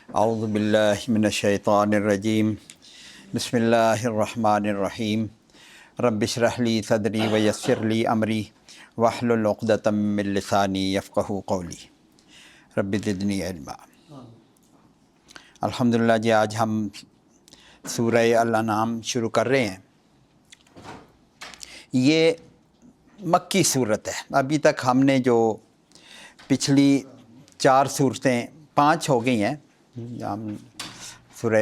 اعوذ باللہ من الشیطان الرجیم بسم اللہ الرحمن الرحیم رب اشرح لی صدری ویسر لی امری واحلل عقدۃ من لسانی یفقہوا قولی رب زدنی علما۔ الحمدللہ جی، آج ہم سورہ الانعام شروع کر رہے ہیں۔ یہ مکی صورت ہے۔ ابھی تک ہم نے جو پچھلی 4 صورتیں 5 ہو گئی ہیں ہم سورہ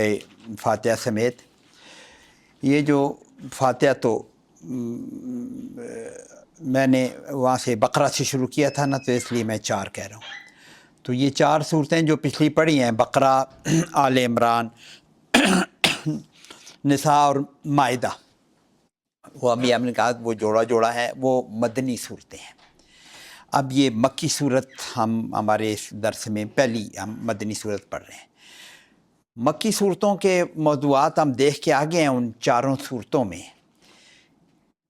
فاتحہ سمیت، یہ جو فاتحہ تو میں نے وہاں سے بقرہ سے شروع کیا تھا نا، تو اس لیے میں 4 کہہ رہا ہوں۔ تو یہ 4 صورتیں جو پچھلی پڑھی ہیں، بقرہ، آل عمران، نساء اور مائدہ، وہ ابھی ہم نے کہا وہ جوڑا ہے، وہ مدنی صورتیں ہیں۔ اب یہ مکی صورت ہمارے اس درس میں پہلی ہم مدنی صورت پڑھ رہے ہیں۔ مکی صورتوں کے موضوعات ہم دیکھ کے آگے ہیں۔ ان 4 صورتوں میں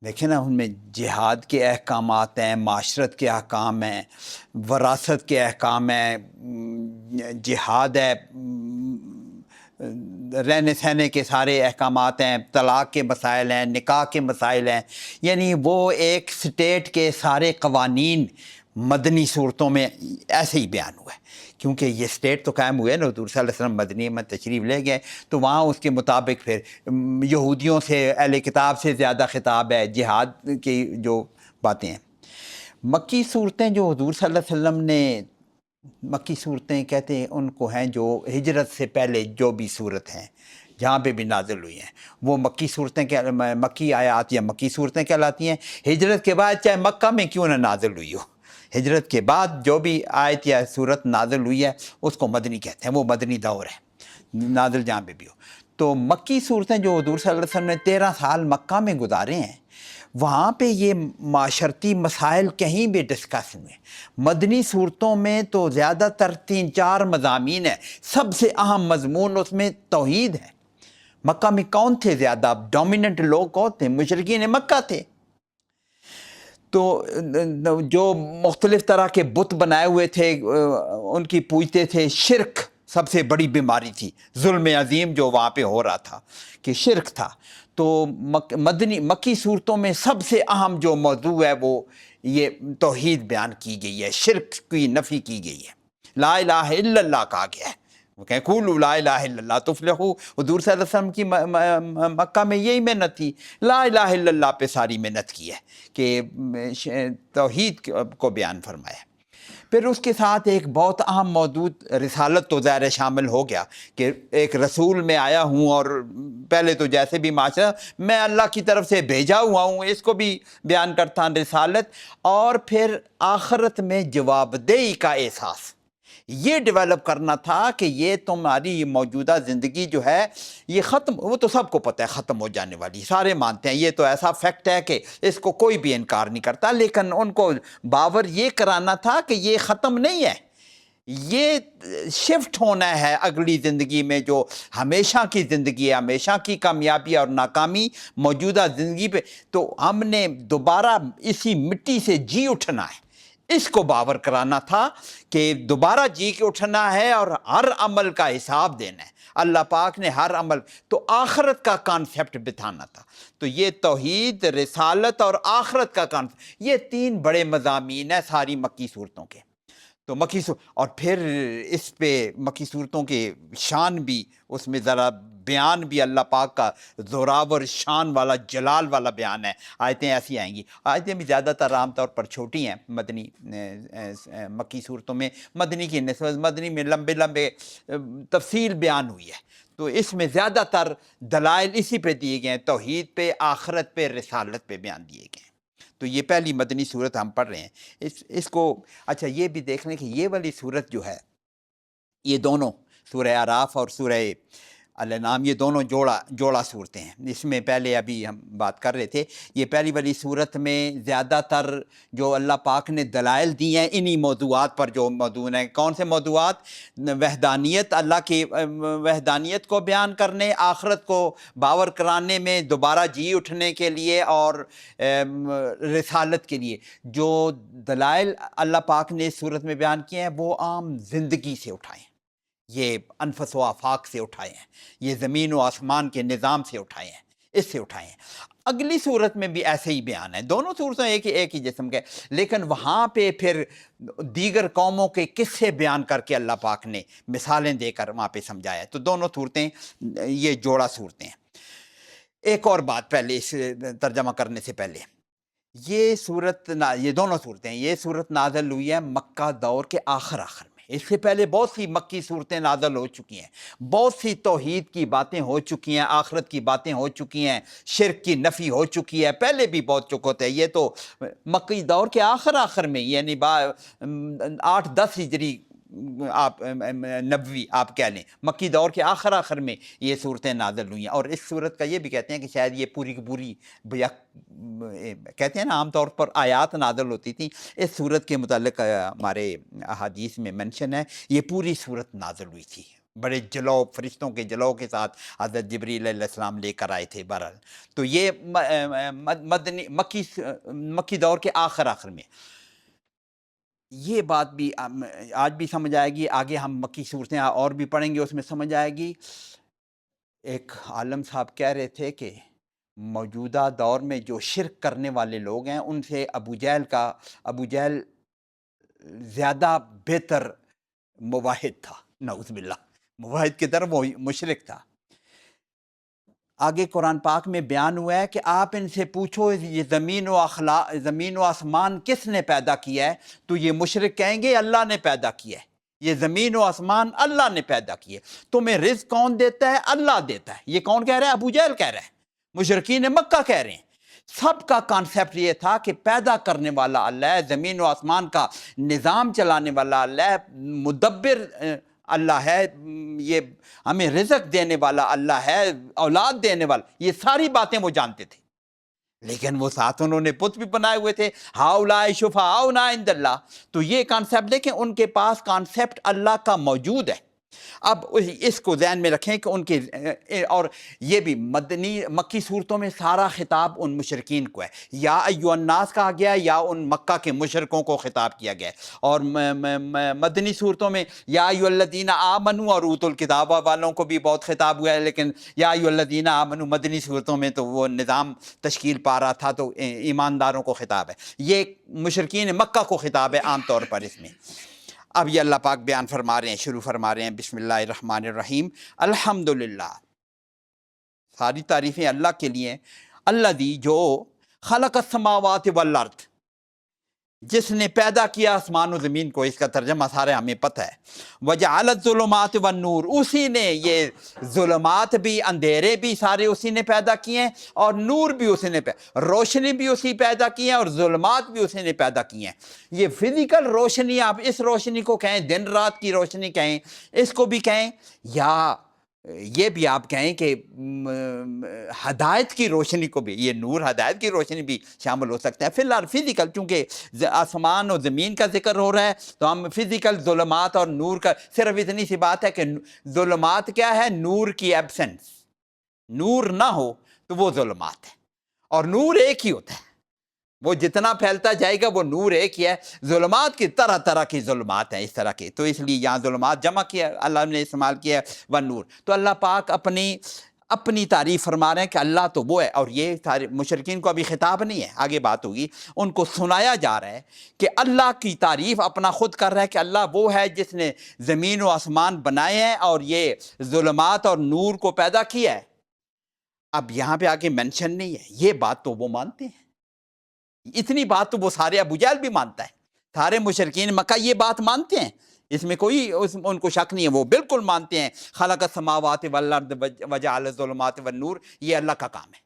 دیکھیں نا، ان میں جہاد کے احکامات ہیں، معاشرت کے احکام ہیں، وراثت کے احکام ہیں، جہاد ہے، رہنے سہنے کے سارے احکامات ہیں، طلاق کے مسائل ہیں، نکاح کے مسائل ہیں۔ یعنی وہ ایک سٹیٹ کے سارے قوانین مدنی صورتوں میں ایسے ہی بیان ہوا ہے، کیونکہ یہ سٹیٹ تو قائم ہوئے نا، حضور صلی اللہ علیہ وسلم مدنی میں تشریف لے گئے، تو وہاں اس کے مطابق پھر یہودیوں سے، اہل کتاب سے زیادہ خطاب ہے، جہاد کی جو باتیں ہیں۔ مکی صورتیں جو حضور صلی اللہ علیہ وسلم نے، مکی صورتیں کہتے ہیں ان کو ہیں جو ہجرت سے پہلے جو بھی صورت ہیں جہاں پہ بھی نازل ہوئی ہیں، وہ مکی صورتیں، مکی آیات یا مکی صورتیں کہلاتی ہیں۔ ہجرت کے بعد چاہے مکہ میں کیوں نہ نازل ہوئی ہو، ہجرت کے بعد جو بھی آیت یا صورت نازل ہوئی ہے اس کو مدنی کہتے ہیں، وہ مدنی دور ہے، نازل جہاں پہ بھی ہو۔ تو مکی صورتیں جو حضور صلی اللہ علیہ وسلم نے 13 سال مکہ میں گزارے ہیں، وہاں پہ یہ معاشرتی مسائل کہیں بھی ڈسکس ہوئے۔ مدنی صورتوں میں تو زیادہ تر 3-4 مضامین ہیں، سب سے اہم مضمون اس میں توحید ہے۔ مکہ میں کون تھے زیادہ ڈومیننٹ لوگ؟ کون تھے؟ مشرکین مکہ تھے۔ تو جو مختلف طرح کے بت بنائے ہوئے تھے ان کی پوجتے تھے۔ شرک سب سے بڑی بیماری تھی، ظلم عظیم جو وہاں پہ ہو رہا تھا کہ شرک تھا۔ تو مکی صورتوں میں سب سے اہم جو موضوع ہے وہ یہ توحید بیان کی گئی ہے، شرک کی نفی کی گئی ہے، لا الہ الا اللہ کہا گیا ہے۔ وہ کہیں قولوا لا الہ الا اللہ تفلحوا۔ حضور صلی اللہ علیہ وسلم کی مکہ میں یہی محنت تھی، لا الہ الا اللہ پہ ساری محنت کی ہے کہ توحید کو بیان فرمایا۔ پھر اس کے ساتھ ایک بہت اہم موضوع رسالت تو ظاہر شامل ہو گیا کہ ایک رسول میں آیا ہوں، اور پہلے تو جیسے بھی معاشرہ میں اللہ کی طرف سے بھیجا ہوا ہوں، اس کو بھی بیان کرتا ہوں، رسالت۔ اور پھر آخرت میں جواب دہی کا احساس یہ ڈیولپ کرنا تھا کہ یہ تمہاری موجودہ زندگی جو ہے یہ ختم، وہ تو سب کو پتہ ہے ختم ہو جانے والی، سارے مانتے ہیں، یہ تو ایسا فیکٹ ہے کہ اس کو کوئی بھی انکار نہیں کرتا، لیکن ان کو باور یہ کرانا تھا کہ یہ ختم نہیں ہے، یہ شفٹ ہونا ہے اگلی زندگی میں، جو ہمیشہ کی زندگی ہے، ہمیشہ کی کامیابی اور ناکامی موجودہ زندگی پہ، تو ہم نے دوبارہ اسی مٹی سے جی اٹھنا ہے، اس کو باور کرانا تھا کہ دوبارہ جی کے اٹھنا ہے اور ہر عمل کا حساب دینا ہے۔ اللہ پاک نے ہر عمل، تو آخرت کا کانسیپٹ بتانا تھا۔ تو یہ توحید، رسالت اور آخرت کا کانسیپٹ، یہ 3 بڑے مضامین ہیں ساری مکی صورتوں کے۔ تو اور پھر اس پہ مکی صورتوں کے شان بھی، اس میں ذرا بیان بھی اللہ پاک کا زوراور شان والا، جلال والا بیان ہے۔ آیتیں ایسی آئیں گی، آیتیں بھی زیادہ تر عام طور پر چھوٹی ہیں مدنی مکی صورتوں میں، مدنی کی نسبت مدنی میں لمبے لمبے تفصیل بیان ہوئی ہے، تو اس میں زیادہ تر دلائل اسی پہ دیے گئے ہیں، توحید پہ، آخرت پہ، رسالت پہ بیان دیے گئے ہیں۔ تو یہ پہلی مدنی صورت ہم پڑھ رہے ہیں۔ اس کو اچھا یہ بھی دیکھ لیں کہ یہ والی صورت جو ہے، یہ دونوں سورہ اعراف اور سورہ الانعام، یہ دونوں جوڑا صورتیں ہیں۔ اس میں پہلے ابھی ہم بات کر رہے تھے، یہ پہلی والی صورت میں زیادہ تر جو اللہ پاک نے دلائل دی ہیں انہی موضوعات پر جو موضوع ہیں۔ کون سے موضوعات؟ وحدانیت، اللہ کی وحدانیت کو بیان کرنے، آخرت کو باور کرانے میں دوبارہ جی اٹھنے کے لیے، اور رسالت کے لیے۔ جو دلائل اللہ پاک نے اس صورت میں بیان کیے ہیں وہ عام زندگی سے اٹھائے ہیں، یہ انفس و آفاق سے اٹھائے ہیں، یہ زمین و آسمان کے نظام سے اٹھائے ہیں، اس سے اٹھائے ہیں۔ اگلی صورت میں بھی ایسے ہی بیان ہے، دونوں صورتیں ایک ہی جسم کے، لیکن وہاں پہ پھر دیگر قوموں کے قصے بیان کر کے اللہ پاک نے مثالیں دے کر وہاں پہ سمجھایا۔ تو دونوں صورتیں یہ جوڑا صورتیں ہیں۔ ایک اور بات پہلے اس ترجمہ کرنے سے پہلے، یہ دونوں صورتیں، یہ صورت نازل ہوئی ہے مکہ دور کے آخر میں۔ اس سے پہلے بہت سی مکی صورتیں نازل ہو چکی ہیں، بہت سی توحید کی باتیں ہو چکی ہیں، آخرت کی باتیں ہو چکی ہیں، شرک کی نفی ہو چکی ہے، پہلے بھی بہت چکوت ہے۔ یہ تو مکی دور کے آخر میں، یعنی 8-10 ہجری آپ نبوی آپ کہہ لیں، مکی دور کے آخر میں یہ صورتیں نازل ہوئی ہیں۔ اور اس صورت کا یہ بھی کہتے ہیں کہ شاید یہ پوری کی پوری کہتے ہیں نا عام طور پر آیات نازل ہوتی تھیں، اس صورت کے متعلق ہمارے احادیث میں منشن ہے یہ پوری صورت نازل ہوئی تھی، بڑے جلو، فرشتوں کے جلو کے ساتھ حضرت جبریل علیہ السلام لے کر آئے تھے۔ بہرحال تو یہ مکی دور کے آخر میں، یہ بات بھی آج بھی سمجھ آئے گی، آگے ہم مکی صورتیں اور بھی پڑھیں گے، اس میں سمجھ آئے گی۔ ایک عالم صاحب کہہ رہے تھے کہ موجودہ دور میں جو شرک کرنے والے لوگ ہیں ان سے ابو جہل زیادہ بہتر مواحد تھا، نعوذ باللہ، مواحد کی طرف وہ مشرک تھا۔ آگے قرآن پاک میں بیان ہوا ہے کہ آپ ان سے پوچھو یہ زمین و آسمان کس نے پیدا کیا ہے، تو یہ مشرک کہیں گے اللہ نے پیدا کیا ہے، یہ زمین و آسمان اللہ نے پیدا کیے۔ تمہیں رزق کون دیتا ہے؟ اللہ دیتا ہے۔ یہ کون کہہ رہا ہے؟ ابو جہل کہہ رہا ہے، مشرکین مکہ کہہ رہے ہیں۔ سب کا کانسیپٹ یہ تھا کہ پیدا کرنے والا اللہ ہے، زمین و آسمان کا نظام چلانے والا اللہ ہے، مدبر اللہ ہے، یہ ہمیں رزق دینے والا اللہ ہے، اولاد دینے والا، یہ ساری باتیں وہ جانتے تھے۔ لیکن وہ ساتھ انہوں نے بت بھی بنائے ہوئے تھے، ہاؤلائے شفعاؤنا عند اللہ۔ تو یہ کانسیپٹ دیکھیں، ان کے پاس کانسیپٹ اللہ کا موجود ہے۔ اب اس کو ذہن میں رکھیں کہ ان کے، اور یہ بھی مکی صورتوں میں سارا خطاب ان مشرکین کو ہے، یا ایھا الناس کہا گیا ہے یا ان مکہ کے مشرکوں کو خطاب کیا گیا ہے۔ اور مدنی صورتوں میں یا ایھا الذین آمنوا اور اوتوا الکتاب والوں کو بھی بہت خطاب ہوا ہے، لیکن یا ایھا الذین آمنوا مدنی صورتوں میں تو وہ نظام تشکیل پا رہا تھا، تو ایمانداروں کو خطاب ہے۔ یہ مشرکین مکہ کو خطاب ہے عام طور پر اس میں۔ اب یہ اللہ پاک بیان فرما رہے ہیں، شروع فرما رہے ہیں، بسم اللہ الرحمن الرحیم، الحمدللہ، ساری تعریفیں اللہ کے لیے، الذی جو خلق السماوات والارض، جس نے پیدا کیا آسمان و زمین کو، اس کا ترجمہ سارے ہمیں پتہ ہے، وجعل الظلمات والنور، اسی نے یہ ظلمات بھی اندھیرے بھی سارے اسی نے پیدا کیے ہیں، اور نور بھی اسی نے روشنی بھی اسی پیدا کی ہے، اور ظلمات بھی اسی نے پیدا کی ہیں۔ یہ فزیکل روشنی، آپ اس روشنی کو کہیں دن رات کی روشنی کہیں، اس کو بھی کہیں، یا یہ بھی آپ کہیں کہ ہدایت کی روشنی کو بھی، یہ نور ہدایت کی روشنی بھی شامل ہو سکتا ہے۔ فی الحال فزیکل، چونکہ آسمان اور زمین کا ذکر ہو رہا ہے تو ہم فزیکل ظلمات اور نور کا، صرف اتنی سی بات ہے کہ ظلمات کیا ہے؟ نور کی ایبسنس، نور نہ ہو تو وہ ظلمات ہے، اور نور ایک ہی ہوتا ہے، وہ جتنا پھیلتا جائے گا وہ نور ایک ہی ہے۔ ظلمات کی طرح طرح کی ظلمات ہیں اس طرح کی، تو اس لیے یہاں ظلمات جمع کیا اللہ نے استعمال کیا ہے، و نور۔ تو اللہ پاک اپنی تعریف فرما رہے ہیں کہ اللہ تو وہ ہے، اور یہ مشرکین کو ابھی خطاب نہیں ہے، آگے بات ہوگی، ان کو سنایا جا رہا ہے کہ اللہ کی تعریف اپنا خود کر رہا ہے کہ اللہ وہ ہے جس نے زمین و آسمان بنائے ہیں اور یہ ظلمات اور نور کو پیدا کیا ہے۔ اب یہاں پہ آگے مینشن نہیں ہے، یہ بات تو وہ مانتے ہیں، اتنی بات تو وہ سارے ابو جہل بھی مانتا ہے، سارے مشرکین مکہ یہ بات مانتے ہیں، اس میں کوئی ان کو شک نہیں ہے، وہ بالکل مانتے ہیں خلق السماوات والارض وجعل الظلمات والنور، یہ اللہ کا کام ہے،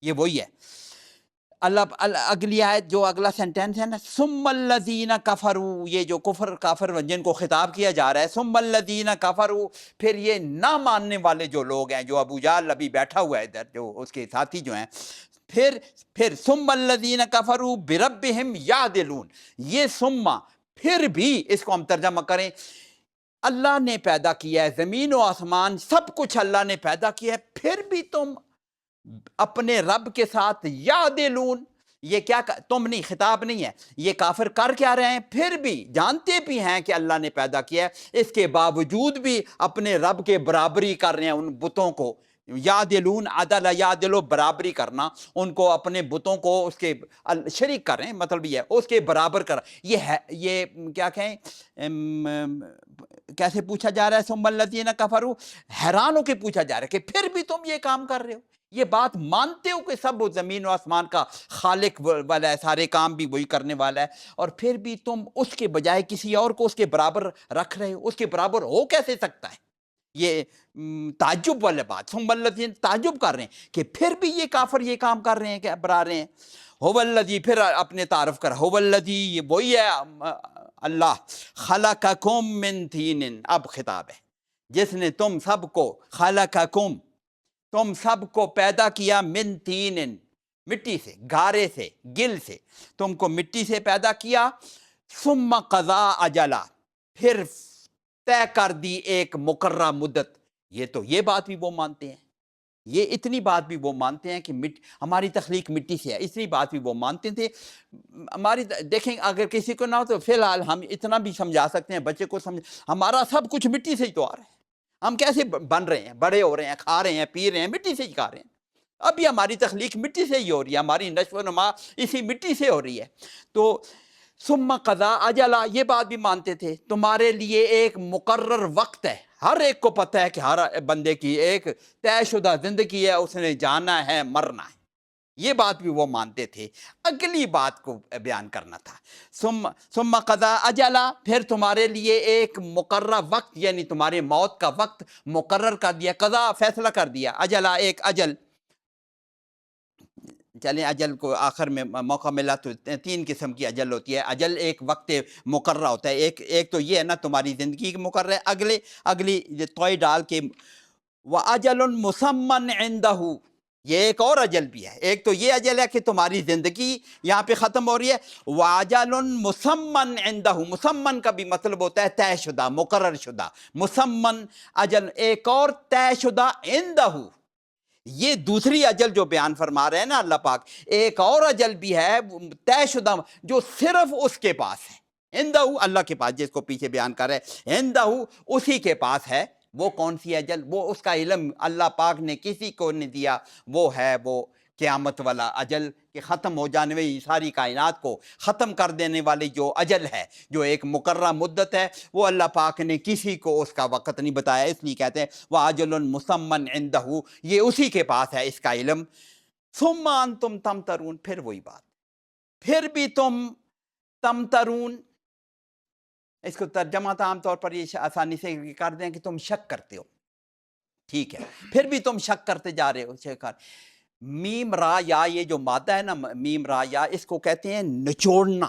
یہ وہی ہے۔ اگلی آیت جو اگلا سینٹینس ہے نا، ثم الذین کفروا، یہ جو کافر جن کو خطاب کیا جا رہا ہے، ثم الذین کفروا، پھر یہ نہ ماننے والے جو لوگ ہیں، جو ابو جہل ابھی بیٹھا ہوا ہے ادھر، جو اس کے ساتھی جو ہیں، پھر ثم الذین کفروا بربہم یعدلون، یہ ثم پھر بھی، اس کو ہم ترجمہ کریں، اللہ نے پیدا کیا ہے زمین و آسمان، سب کچھ اللہ نے پیدا کیا ہے، پھر بھی تم اپنے رب کے ساتھ یعدلون، یہ کیا تم نہیں، خطاب نہیں ہے، یہ کافر کر کیا رہے ہیں؟ پھر بھی جانتے بھی ہیں کہ اللہ نے پیدا کیا ہے، اس کے باوجود بھی اپنے رب کے برابری کر رہے ہیں ان بتوں کو. یعدلون عدل، یعدلو برابری کرنا، ان کو اپنے بتوں کو اس کے شریک کر رہے ہیں، مطلب یہ ہے اس کے برابر کر. یہ ہے، یہ کیا کہیں، کیسے پوچھا جا رہا ہے؟ ثم الذین کفروا، حیران ہو کے پوچھا جا رہا ہے کہ پھر بھی تم یہ کام کر رہے ہو. یہ بات مانتے ہو کہ سب زمین و آسمان کا خالق والا ہے، سارے کام بھی وہی کرنے والا ہے، اور پھر بھی تم اس کے بجائے کسی اور کو اس کے برابر رکھ رہے ہو. اس کے برابر ہو کیسے سکتا ہے؟ یہ تعجب والا بات. ثم الذین، تعجب کر رہے ہیں کہ پھر بھی یہ کافر یہ کام کر رہے ہیں کہ برا رہے ہیں. هو الذی، پھر اپنے تعارف کر، هو الذی، یہ وہی ہے اللہ، خلقکم من طین، اب خطاب ہے، جس نے تم سب کو، خلقکم، تم سب کو پیدا کیا، من طین، مٹی سے، گارے سے، گل سے، تم کو مٹی سے پیدا کیا. ثم قضا اجلا، پھر طے کر دی ایک مقررہ مدت. یہ تو یہ بات بھی وہ مانتے ہیں، یہ اتنی بات بھی وہ مانتے ہیں کہ ہماری تخلیق مٹی سے ہے، اتنی بات بھی وہ مانتے تھے. ہماری دیکھیں، اگر کسی کو نہ ہو تو فی الحال ہم اتنا بھی سمجھا سکتے ہیں بچے کو، ہمارا سب کچھ مٹی سے ہی تو آ رہا ہے. ہم کیسے بن رہے ہیں، بڑے ہو رہے ہیں، کھا رہے ہیں، پی رہے ہیں، مٹی سے ہی کھا رہے ہیں. ابھی ہماری تخلیق مٹی سے ہی ہو رہی ہے، ہماری نشو و نما اسی مٹی سے ہو رہی ہے. تو ثم قضا اجلا، یہ بات بھی مانتے تھے تمہارے لیے ایک مقرر وقت ہے. ہر ایک کو پتہ ہے کہ ہر بندے کی ایک طے شدہ زندگی ہے، اس نے جانا ہے، مرنا ہے. یہ بات بھی وہ مانتے تھے. اگلی بات کو بیان کرنا تھا. ثم قضا اجلا، پھر تمہارے لیے ایک مقررہ وقت، یعنی تمہارے موت کا وقت مقرر کر دیا. قضا، فیصلہ کر دیا. اجلا، ایک اجل. چلیں، اجل کو آخر میں موقع ملا تو تین قسم کی اجل ہوتی ہے. اجل ایک وقت مقررہ ہوتا ہے، ایک تو یہ ہے نا تمہاری زندگی مقرر ہے، اگلی توئی ڈال کے. وَأَجَلٌ مُّسَمًّى عِندَهُ، یہ ایک اور اجل بھی ہے. ایک تو یہ اجل ہے کہ تمہاری زندگی یہاں پہ ختم ہو رہی ہے. وَأَجَلٌ مُّسَمًّى عِندَهُ، مسمن کا بھی مطلب ہوتا ہے طے شدہ، مقرر شدہ. مسمن اجل، ایک اور طے شدہ. عندہ، یہ دوسری اجل جو بیان فرما رہے ہیں نا اللہ پاک، ایک اور اجل بھی ہے طے شدہ جو صرف اس کے پاس ہے. عندہ، اللہ کے پاس، جس کو پیچھے بیان کر رہے ہیں، عندہ، اسی کے پاس ہے. وہ کون سی اجل؟ وہ اس کا علم اللہ پاک نے کسی کو نہیں دیا. وہ ہے وہ قیامت والا اجل، کہ ختم ہو جانے والی ساری کائنات کو ختم کر دینے والی جو اجل ہے، جو ایک مقررہ مدت ہے، وہ اللہ پاک نے کسی کو اس کا وقت نہیں بتایا. اس لیے کہتے ہیں وَأَجَلٌ مُّسَمًّى عِندَهُ، یہ اسی کے پاس ہے اس کا علم. ثُمَّ أَنتُمْ تَمْتَرُونَ، پھر وہی بات، پھر بھی تم تمترون، اس کو ترجمہ تو عام طور پر یہ آسانی سے کر دیں کہ تم شک کرتے ہو. ٹھیک ہے، پھر بھی تم شک کرتے جا رہے ہو. میم را یا، یہ جو مادہ ہے نا میم را یا، اس کو کہتے ہیں نچوڑنا.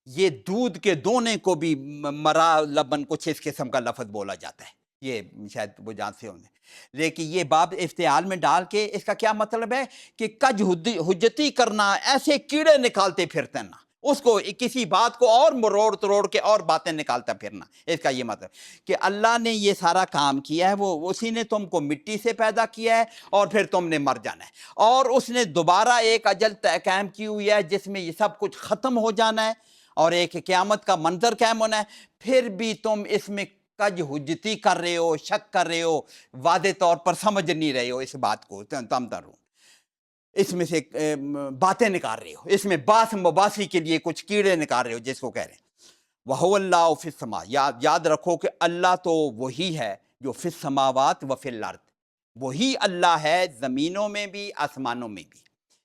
یہ دودھ کے دونے کو بھی مرا لبن، کچھ اس قسم کا لفظ بولا جاتا ہے. یہ شاید وہ جانتے ہوں گے. لیکن یہ باب افتعال میں ڈال کے اس کا کیا مطلب ہے کہ کج حجتی کرنا، ایسے کیڑے نکالتے پھرتے نا، اس کو کسی بات کو اور مروڑ تروڑ کے اور باتیں نکالتا پھرنا. اس کا یہ مطلب کہ اللہ نے یہ سارا کام کیا ہے، وہ اسی نے تم کو مٹی سے پیدا کیا ہے، اور پھر تم نے مر جانا ہے، اور اس نے دوبارہ ایک اجل قائم کی ہوئی ہے جس میں یہ سب کچھ ختم ہو جانا ہے، اور ایک قیامت کا منظر قائم ہونا ہے. پھر بھی تم اس میں کج حجتی کر رہے ہو، شک کر رہے ہو، واضح طور پر سمجھ نہیں رہے ہو اس بات کو. تمترون، اس میں سے باتیں نکال رہے ہو، اس میں باس مباسی کے لیے کچھ کیڑے نکال رہے ہو، جس کو کہہ رہے ہیں. وَهُوَ اللَّهُ فِي السَّمَاءِ، یاد رکھو کہ اللہ تو وہی ہے جو فی السماوات و فی الارض، وہی اللہ ہے زمینوں میں بھی آسمانوں میں بھی.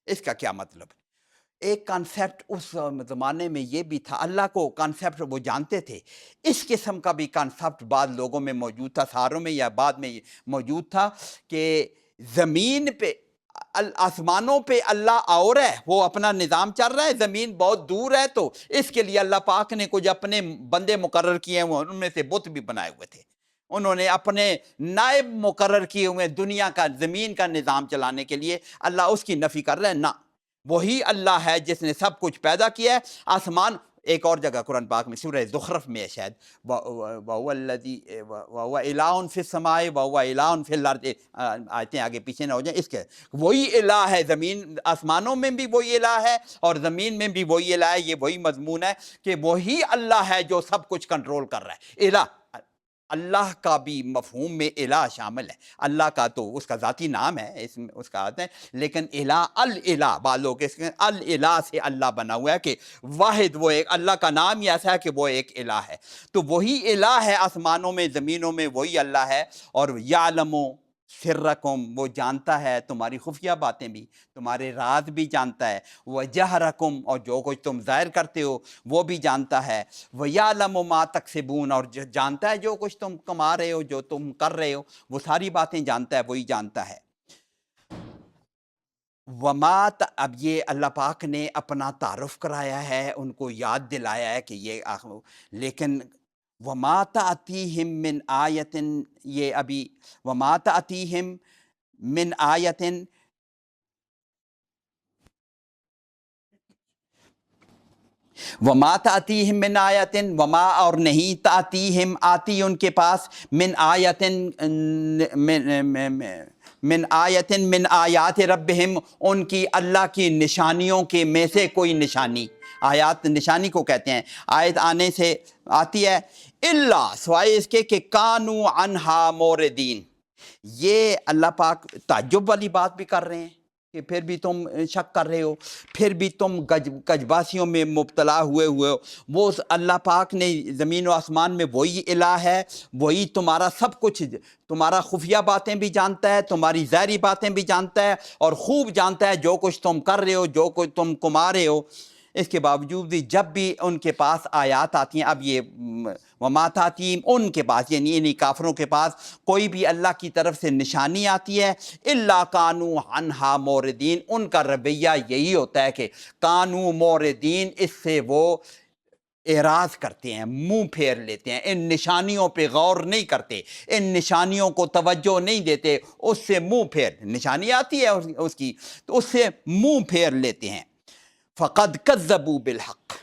اس کا کیا مطلب؟ ایک کانسیپٹ اس زمانے میں یہ بھی تھا، اللہ کو کانسیپٹ وہ جانتے تھے. اس قسم کا بھی کانسیپٹ بعض لوگوں میں موجود تھا، ساروں میں یا بعد میں موجود تھا، کہ زمین پہ، آسمانوں پہ اللہ اور ہے، وہ اپنا نظام چل رہا ہے، زمین بہت دور ہے، تو اس کے لیے اللہ پاک نے کچھ اپنے بندے مقرر کیے ہیں، ان میں سے بت بھی بنائے ہوئے تھے. انہوں نے اپنے نائب مقرر کیے ہوئے دنیا کا، زمین کا نظام چلانے کے لیے. اللہ اس کی نفی کر رہا ہے، نہ، وہی اللہ ہے جس نے سب کچھ پیدا کیا ہے. آسمان ایک اور جگہ قرآن پاک میں سورہ زخرف میں ہے شاید، وَهُوَ الَّذِي وَهُوَ إِلَٰهٌ فِي السَّمَاءِ وَهُوَ إِلَٰهٌ فِي الْأَرْضِ، آیتیں آگے پیچھے نہ ہو جائیں، اس کے وہی الہ ہے، زمین آسمانوں میں بھی وہی الہ ہے اور زمین میں بھی وہی الہ ہے۔ یہ وہی مضمون ہے کہ وہی اللہ ہے جو سب کچھ کنٹرول کر رہا ہے۔ الہ، اللہ کا بھی مفہوم میں الہ شامل ہے۔ اللہ کا تو اس کا ذاتی نام ہے، اس کا آتا ہے، لیکن الہ الالہ، بعض لوگ اس کے الالہ سے اللہ بنا ہوا ہے کہ واحد، وہ ایک اللہ کا نام ہی ایسا ہے کہ وہ ایک الہ ہے۔ تو وہی الہ ہے آسمانوں میں زمینوں میں، وہی اللہ ہے۔ اور یعلم سرکم، وہ جانتا ہے تمہاری خفیہ باتیں بھی، تمہارے راز بھی جانتا ہے، وجہرکم، اور جو کچھ تم ظاہر کرتے ہو وہ بھی جانتا ہے، ویعلم ما تکسبون، اور جانتا ہے جو کچھ تم کما رہے ہو، جو تم کر رہے ہو، وہ ساری باتیں جانتا ہے، وہی جانتا ہے۔ اب یہ اللہ پاک نے اپنا تعارف کرایا ہے، ان کو یاد دلایا ہے کہ یہ لیکن وما تأتیہم من آیت، یہ ابھی وما تأتیہم من آیت، وما تأتیہم من آیت، وما، اور نہیں، تأتیہم، آتی ان کے پاس، من آیت، من آیت من آیات ربہم، ان کی اللہ کی نشانیوں کے میں سے کوئی نشانی، آیات نشانی کو کہتے ہیں، آیت آنے سے آتی ہے، الا، سوائے اس کے کہ کانو عنہا موردین، یہ اللہ پاک تعجب والی بات بھی کر رہے ہیں کہ پھر بھی تم شک کر رہے ہو، پھر بھی تم کجباسیوں میں مبتلا ہوئے ہو۔ وہ اللہ پاک نے زمین و آسمان میں وہی الہ ہے، وہی تمہارا سب کچھ، تمہارا خفیہ باتیں بھی جانتا ہے، تمہاری ظاہری باتیں بھی جانتا ہے، اور خوب جانتا ہے جو کچھ تم کر رہے ہو، جو کچھ تم کما رہے ہو۔ اس کے باوجود بھی جب بھی ان کے پاس آیات آتی ہیں، اب یہ وما تاتیم، ان کے پاس یعنی انہی کافروں کے پاس کوئی بھی اللہ کی طرف سے نشانی آتی ہے، الا کانو عنہا موردین، ان کا رویہ یہی ہوتا ہے کہ کانو موردین، اس سے وہ اعراض کرتے ہیں، منہ پھیر لیتے ہیں، ان نشانیوں پہ غور نہیں کرتے، ان نشانیوں کو توجہ نہیں دیتے، اس سے منہ پھیر، نشانی آتی ہے اس کی تو اس سے منہ پھیر لیتے ہیں۔ فقد کذبوا بالحق،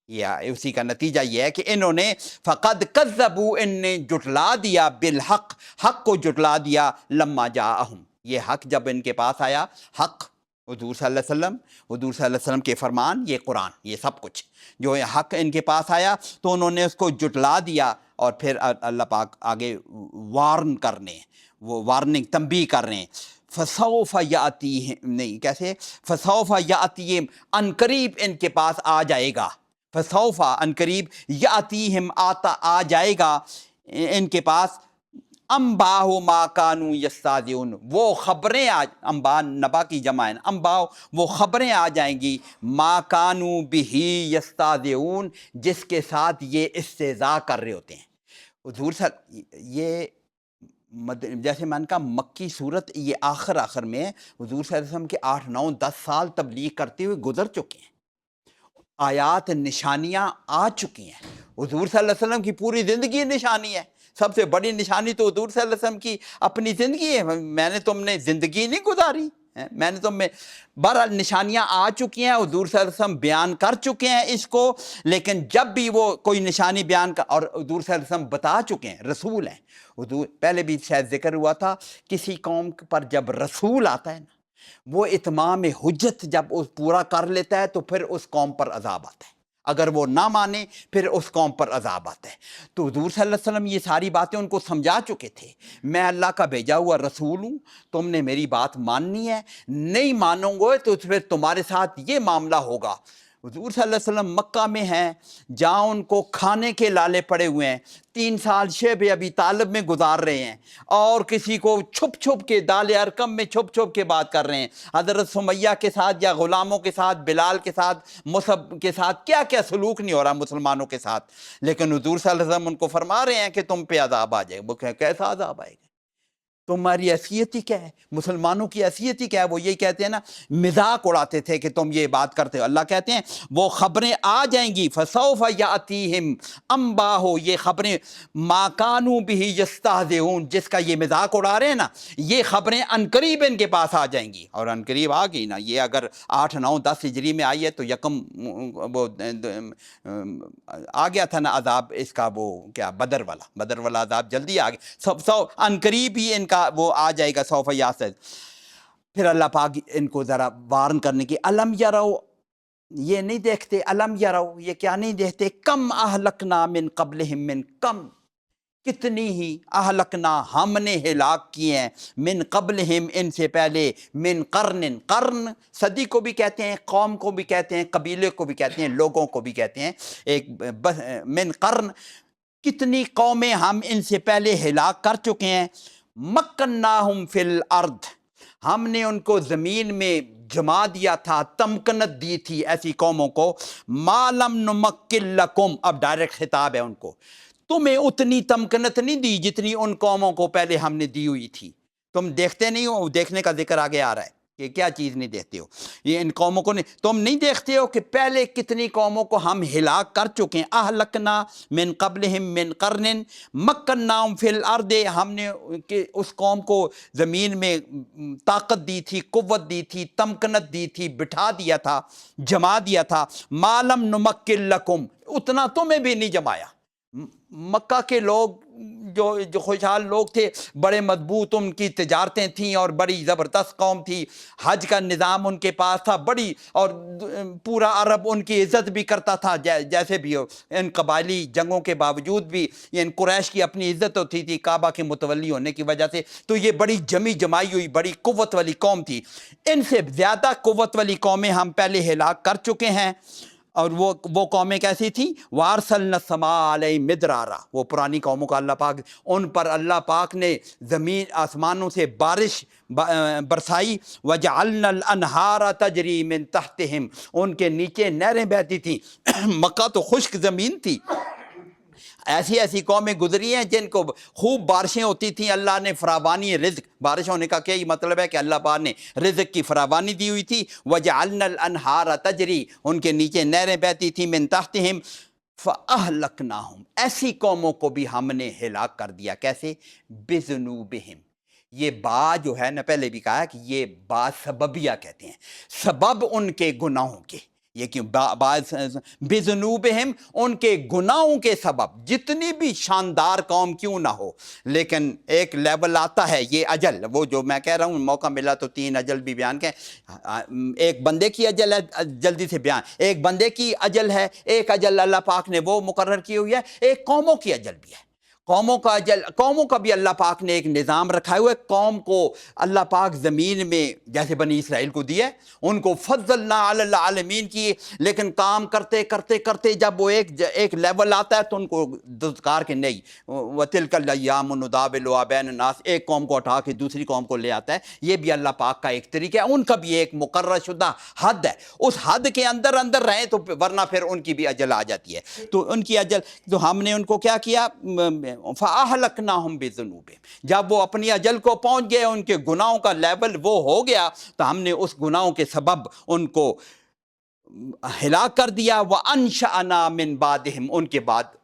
یا اسی کا نتیجہ یہ ہے کہ انہوں نے فقد کذبوا، ان نے جٹلا دیا، بالحق، حق کو جٹلا دیا، لما جاءہم، یہ حق جب ان کے پاس آیا، حق حضور صلی اللہ علیہ وسلم، حضور صلی اللہ علیہ وسلم کے فرمان، یہ قرآن، یہ سب کچھ جو حق ان کے پاس آیا تو انہوں نے اس کو جٹلا دیا، اور پھر اللہ پاک آگے وارن کرنے، وہ وارننگ تنبیہ کر رہے ہیں، فسوف یاتیہم، نہیں کیسے، فسوف یاتیہم، ان قریب ان کے پاس آ جائے گا، فسوف، ان قریب، یاتیہم، آتا آ جائے گا ان کے پاس، انباء ما کانوا یستہزئون، وہ خبریں انباء نبا کی جمع ہے، انباء، وہ خبریں آ جائیں گی، ما کانوا بہ یستہزئون، جس کے ساتھ یہ استہزاء کر رہے ہوتے ہیں۔ حضور صلی، یہ جیسے میں نے کہا مکی صورت، یہ آخر میں حضور صلی اللہ علیہ وسلم کے 8 9 10 سال تبلیغ کرتے ہوئے گزر چکے ہیں، آیات نشانیاں آ چکی ہیں، حضور صلی اللہ علیہ وسلم کی پوری زندگی نشانی ہے، سب سے بڑی نشانی تو حضور صلی اللہ علیہ وسلم کی اپنی زندگی ہے، میں نے تم نے زندگی نہیں گزاری، میں نے تم میں، بہرحال نشانیاں آ چکی ہیں، حضور صلی اللہ علیہ وسلم بیان کر چکے ہیں اس کو، لیکن جب بھی وہ کوئی نشانی بیان کر، اور حضور صلی اللہ علیہ وسلم بتا چکے ہیں، رسول ہیں حضور، پہلے بھی شاید ذکر ہوا تھا، کسی قوم پر جب رسول آتا ہے نا، وہ اتمام حجت جب اس پورا کر لیتا ہے تو پھر اس قوم پر عذاب آتا ہے، اگر وہ نہ مانے پھر اس قوم پر عذاب آتا ہے۔ تو حضور صلی اللہ علیہ وسلم یہ ساری باتیں ان کو سمجھا چکے تھے، میں اللہ کا بھیجا ہوا رسول ہوں، تم نے میری بات ماننی ہے، نہیں مانو گے تو پھر تمہارے ساتھ یہ معاملہ ہوگا۔ حضور صلی اللہ علیہ وسلم مکہ میں ہیں، جہاں ان کو کھانے کے لالے پڑے ہوئے ہیں، 3 سال شیب ابی طالب میں گزار رہے ہیں، اور کسی کو چھپ چھپ کے دال ارقم میں چھپ چھپ کے بات کر رہے ہیں، حضرت سمیہ کے ساتھ یا غلاموں کے ساتھ، بلال کے ساتھ، مصعب کے ساتھ کیا کیا سلوک نہیں ہو رہا مسلمانوں کے ساتھ، لیکن حضور صلی اللہ علیہ وسلم ان کو فرما رہے ہیں کہ تم پہ عذاب آ جائے گا۔ وہ کیسا عذاب آئے گا؟ تمہاری حیثیت ہی کیا ہے، مسلمانوں کی حیثیت ہی کیا ہے؟ وہ یہی کہتے ہیں نا، مذاق اڑاتے تھے کہ تم یہ بات کرتے ہو۔ اللہ کہتے ہیں وہ خبریں آ جائیں گی، فسوف یاتیہم انباء، یہ خبریں ما کانوا بہ یستہزئون، جس کا یہ مذاق اڑا رہے ہیں نا، یہ خبریں عنقریب ان کے پاس آ جائیں گی، اور عنقریب آ گئی نا۔ یہ اگر 8، 9، 10 ہجری میں آئی ہے تو یکم وہ آ گیا تھا نا عذاب اس کا، وہ کیا بدر والا عذاب جلدی آ گیا، سو عنقریب ہی ان کا وہ آ جائے گا، سوف یاسد۔ پھر اللہ پاک ان کو ذرا وارن کرنے کی، الم یرو، یہ نہیں دیکھتے، الم یرو، یہ کیا نہیں دیکھتے، کم اہلکنا من قبلہم من، کم کتنی ہی، اہلکنا ہم نے ہلاک کیے ہیں، من قبلہم ان سے پہلے، من قرن، قرن صدی کو بھی کہتے ہیں، قوم کو بھی کہتے ہیں، قبیلے کو بھی کہتے ہیں، لوگوں کو بھی کہتے ہیں، ایک من قرن، کتنی قومیں ہم ان سے پہلے ہلاک کر چکے ہیں، مکناہم فی الارض، ہم نے ان کو زمین میں جما دیا تھا، تمکنت دی تھی ایسی قوموں کو، ما لم نمکن لکم، اب ڈائریکٹ خطاب ہے ان کو، تمہیں اتنی تمکنت نہیں دی جتنی ان قوموں کو پہلے ہم نے دی ہوئی تھی، تم دیکھتے نہیں ہو، دیکھنے کا ذکر آگے آ رہا ہے کہ کیا چیز نہیں دیکھتے ہو، یہ ان قوموں کو نہیں، تم نہیں دیکھتے ہو کہ پہلے کتنی قوموں کو ہم ہلاک کر چکے ہیں، اہلکنا من قبلہم من قرن مکناہم فی الارض، ہم نے اس قوم کو زمین میں طاقت دی تھی، قوت دی تھی، تمکنت دی تھی، بٹھا دیا تھا، جما دیا تھا، ما لم نمکن لکم، اتنا تمہیں بھی نہیں جمایا۔ مکہ کے لوگ جو خوشحال لوگ تھے، بڑے مضبوط ان کی تجارتیں تھیں اور بڑی زبردست قوم تھی، حج کا نظام ان کے پاس تھا بڑی، اور پورا عرب ان کی عزت بھی کرتا تھا، جیسے بھی ہو، ان قبائلی جنگوں کے باوجود بھی ان قریش کی اپنی عزت ہوتی تھی کعبہ کے متولی ہونے کی وجہ سے، تو یہ بڑی جمی جمائی ہوئی بڑی قوت والی قوم تھی، ان سے زیادہ قوت والی قومیں ہم پہلے ہلاک کر چکے ہیں، اور وہ قومیں کیسی تھیں، وارسلنا السماء علیہم مدرارا، وہ پرانی قوموں کا اللہ پاک، ان پر اللہ پاک نے زمین آسمانوں سے بارش برسائی، وجعلنا الانہار تجری من تحتہم، ان کے نیچے نہریں بہتی تھیں، مکہ تو خشک زمین تھی، ایسی ایسی قومیں گزری ہیں جن کو خوب بارشیں ہوتی تھیں، اللہ نے فراوانی رزق، بارش ہونے کا کیا مطلب ہے کہ اللہ پاک نے رزق کی فراوانی دی ہوئی تھی، وجعلنا الانہار تجری، ان کے نیچے نہریں بہتی تھیں، من تحتہم فاہلکناہم، ایسی قوموں کو بھی ہم نے ہلاک کر دیا، کیسے، بذنوبہم، یہ با جو ہے نا، پہلے بھی کہا ہے کہ یہ با سببیہ کہتے ہیں، سبب ان کے گناہوں کے، یہ کیوں بذنوبہم، ان کے گناہوں کے سبب، جتنی بھی شاندار قوم کیوں نہ ہو، لیکن ایک لیول آتا ہے، یہ اجل، وہ جو میں کہہ رہا ہوں موقع ملا تو 3 اجل بھی بیان کریں، ایک بندے کی اجل ہے، جلدی سے بیان، ایک بندے کی اجل ہے، ایک اجل اللہ پاک نے وہ مقرر کی ہوئی ہے، ایک قوموں کی اجل بھی ہے، قوموں کا اجل، قوموں کا بھی اللہ پاک نے ایک نظام رکھا ہوا ہے، قوم کو اللہ پاک زمین میں جیسے بنی اسرائیل کو دیا ہے، ان کو فضلنا علی العالمین کی، لیکن کام کرتے کرتے کرتے جب وہ ایک لیول آتا ہے تو ان کو دھتکار کے نہیں، وَتِلْكَ الْأَيَّامُ نُدَاوِلُهَا بَيْنَ النَّاسِ، ایک قوم کو ہٹا کے دوسری قوم کو لے آتا ہے، یہ بھی اللہ پاک کا ایک طریقہ ہے، ان کا بھی ایک مقرر شدہ حد ہے، اس حد کے اندر اندر رہیں تو ورنہ پھر ان کی بھی اجل آ جاتی ہے، تو ان کی اجل، تو ہم نے ان کو کیا کیا، فَأَهْلَكْنَاهُمْ بِذُنُوبِهِمْ، جب وہ اپنی اجل کو پہنچ گئے، ان کے گناہوں کا لیول وہ ہو گیا، تو ہم نے اس گناہوں کے سبب ان کو ہلاک کر دیا، وَأَنشَأْنَا مِن بَعْدِهِمْ، ان کے بعد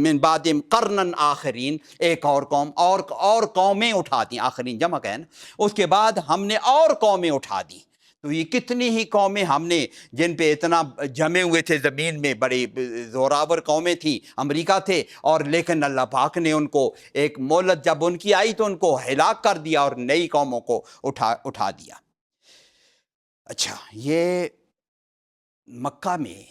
من بعدہم قرنن آخرین، ایک اور قوم، اور قومیں اٹھا دیں، آخرین جمع ہے نا، اس کے بعد ہم نے اور قومیں اٹھا دیں، تو یہ کتنی ہی قومیں ہم نے، جن پہ اتنا جمے ہوئے تھے زمین میں، بڑی زوراور قومیں تھیں، امریکہ تھے، اور لیکن اللہ پاک نے ان کو ایک مہلت جب ان کی آئی تو ان کو ہلاک کر دیا اور نئی قوموں کو اٹھا دیا۔ اچھا، یہ مکہ میں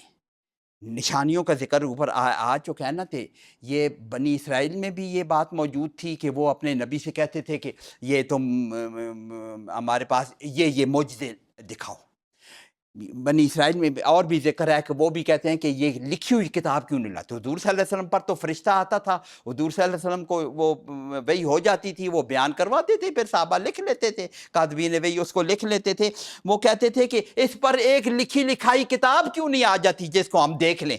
نشانیوں کا ذکر اوپر آ چکا ہے نا، تھے یہ بنی اسرائیل میں بھی یہ بات موجود تھی کہ وہ اپنے نبی سے کہتے تھے کہ یہ تم ہمارے پاس یہ معجزے دکھاؤ، بنی اسرائیل میں اور بھی ذکر ہے کہ وہ بھی کہتے ہیں کہ یہ لکھی ہوئی کتاب کیوں نہیں لاتے، حضور صلی اللہ علیہ وسلم پر تو فرشتہ آتا تھا، حضور صلی اللہ علیہ وسلم کو وہ وحی ہو جاتی تھی، وہ بیان کرواتے تھے، پھر صحابہ لکھ لیتے تھے، کاتبین وحی اس کو لکھ لیتے تھے، وہ کہتے تھے کہ اس پر ایک لکھی لکھائی کتاب کیوں نہیں آ جاتی جس کو ہم دیکھ لیں،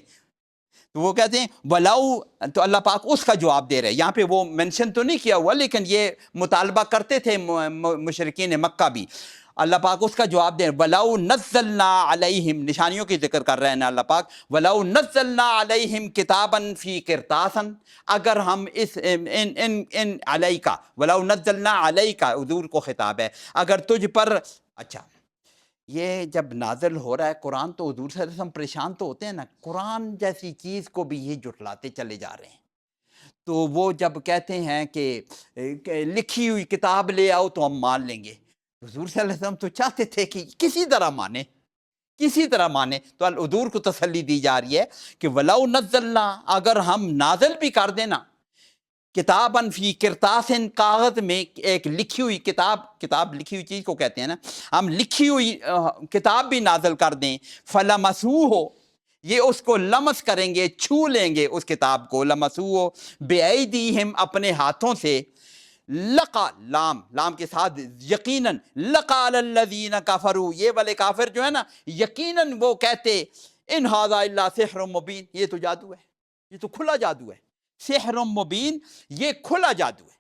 تو وہ کہتے ہیں ولاؤ، تو اللہ پاک اس کا جواب دے رہے ہیں. یہاں پہ وہ منشن تو نہیں کیا ہوا لیکن یہ مطالبہ کرتے تھے مشرکین مکہ بھی. اللہ پاک اس کا جواب دیں وَلَوْ نَزَّلْنَا عَلَيْهِمْ، نشانیوں کی ذکر کر رہے ہیں نا اللہ پاک. وَلَوْ نَزَّلْنَا عَلَيْهِمْ كِتَابًا فِي قِرْطَاسٍ، اگر ہم اس ان علیکا، وَلَوْ نَزَّلْنَا عَلَيْكَ حضور کو خطاب ہے، اگر تجھ پر. اچھا یہ جب نازل ہو رہا ہے قرآن تو حضور صلی اللہ علیہ وسلم پریشان تو ہوتے ہیں نا، قرآن جیسی چیز کو بھی یہ جھٹلاتے چلے جا رہے ہیں. تو وہ جب کہتے ہیں کہ لکھی ہوئی کتاب لے آؤ تو ہم مان لیں گے، حضور صلی اللہ علیہ وسلم تو چاہتے تھے کہ کسی طرح مانے، کسی طرح مانے. تو حضور کو تسلی دی جا رہی ہے کہ وَلَوْ نَزَّلْنَا، اگر ہم نازل بھی کر دینا کتاباً فی قرطاسٍ، کاغذ میں ایک لکھی ہوئی کتاب، کتاب لکھی ہوئی چیز کو کہتے ہیں نا، ہم لکھی ہوئی کتاب بھی نازل کر دیں، فَلَمَسُوهُ، یہ اس کو لمس کریں گے، چھو لیں گے اس کتاب کو، لَمَسُوهُ بِأَيْدِيهِمْ، اپنے ہاتھوں سے. لقا، لام کے ساتھ یقیناً، لقال الذین کفروا، یہ والے کافر جو ہے نا یقیناً وہ کہتے ان ھذا الا سحر مبین، یہ تو جادو ہے، یہ تو کھلا جادو ہے. سحر مبین، یہ کھلا جادو ہے.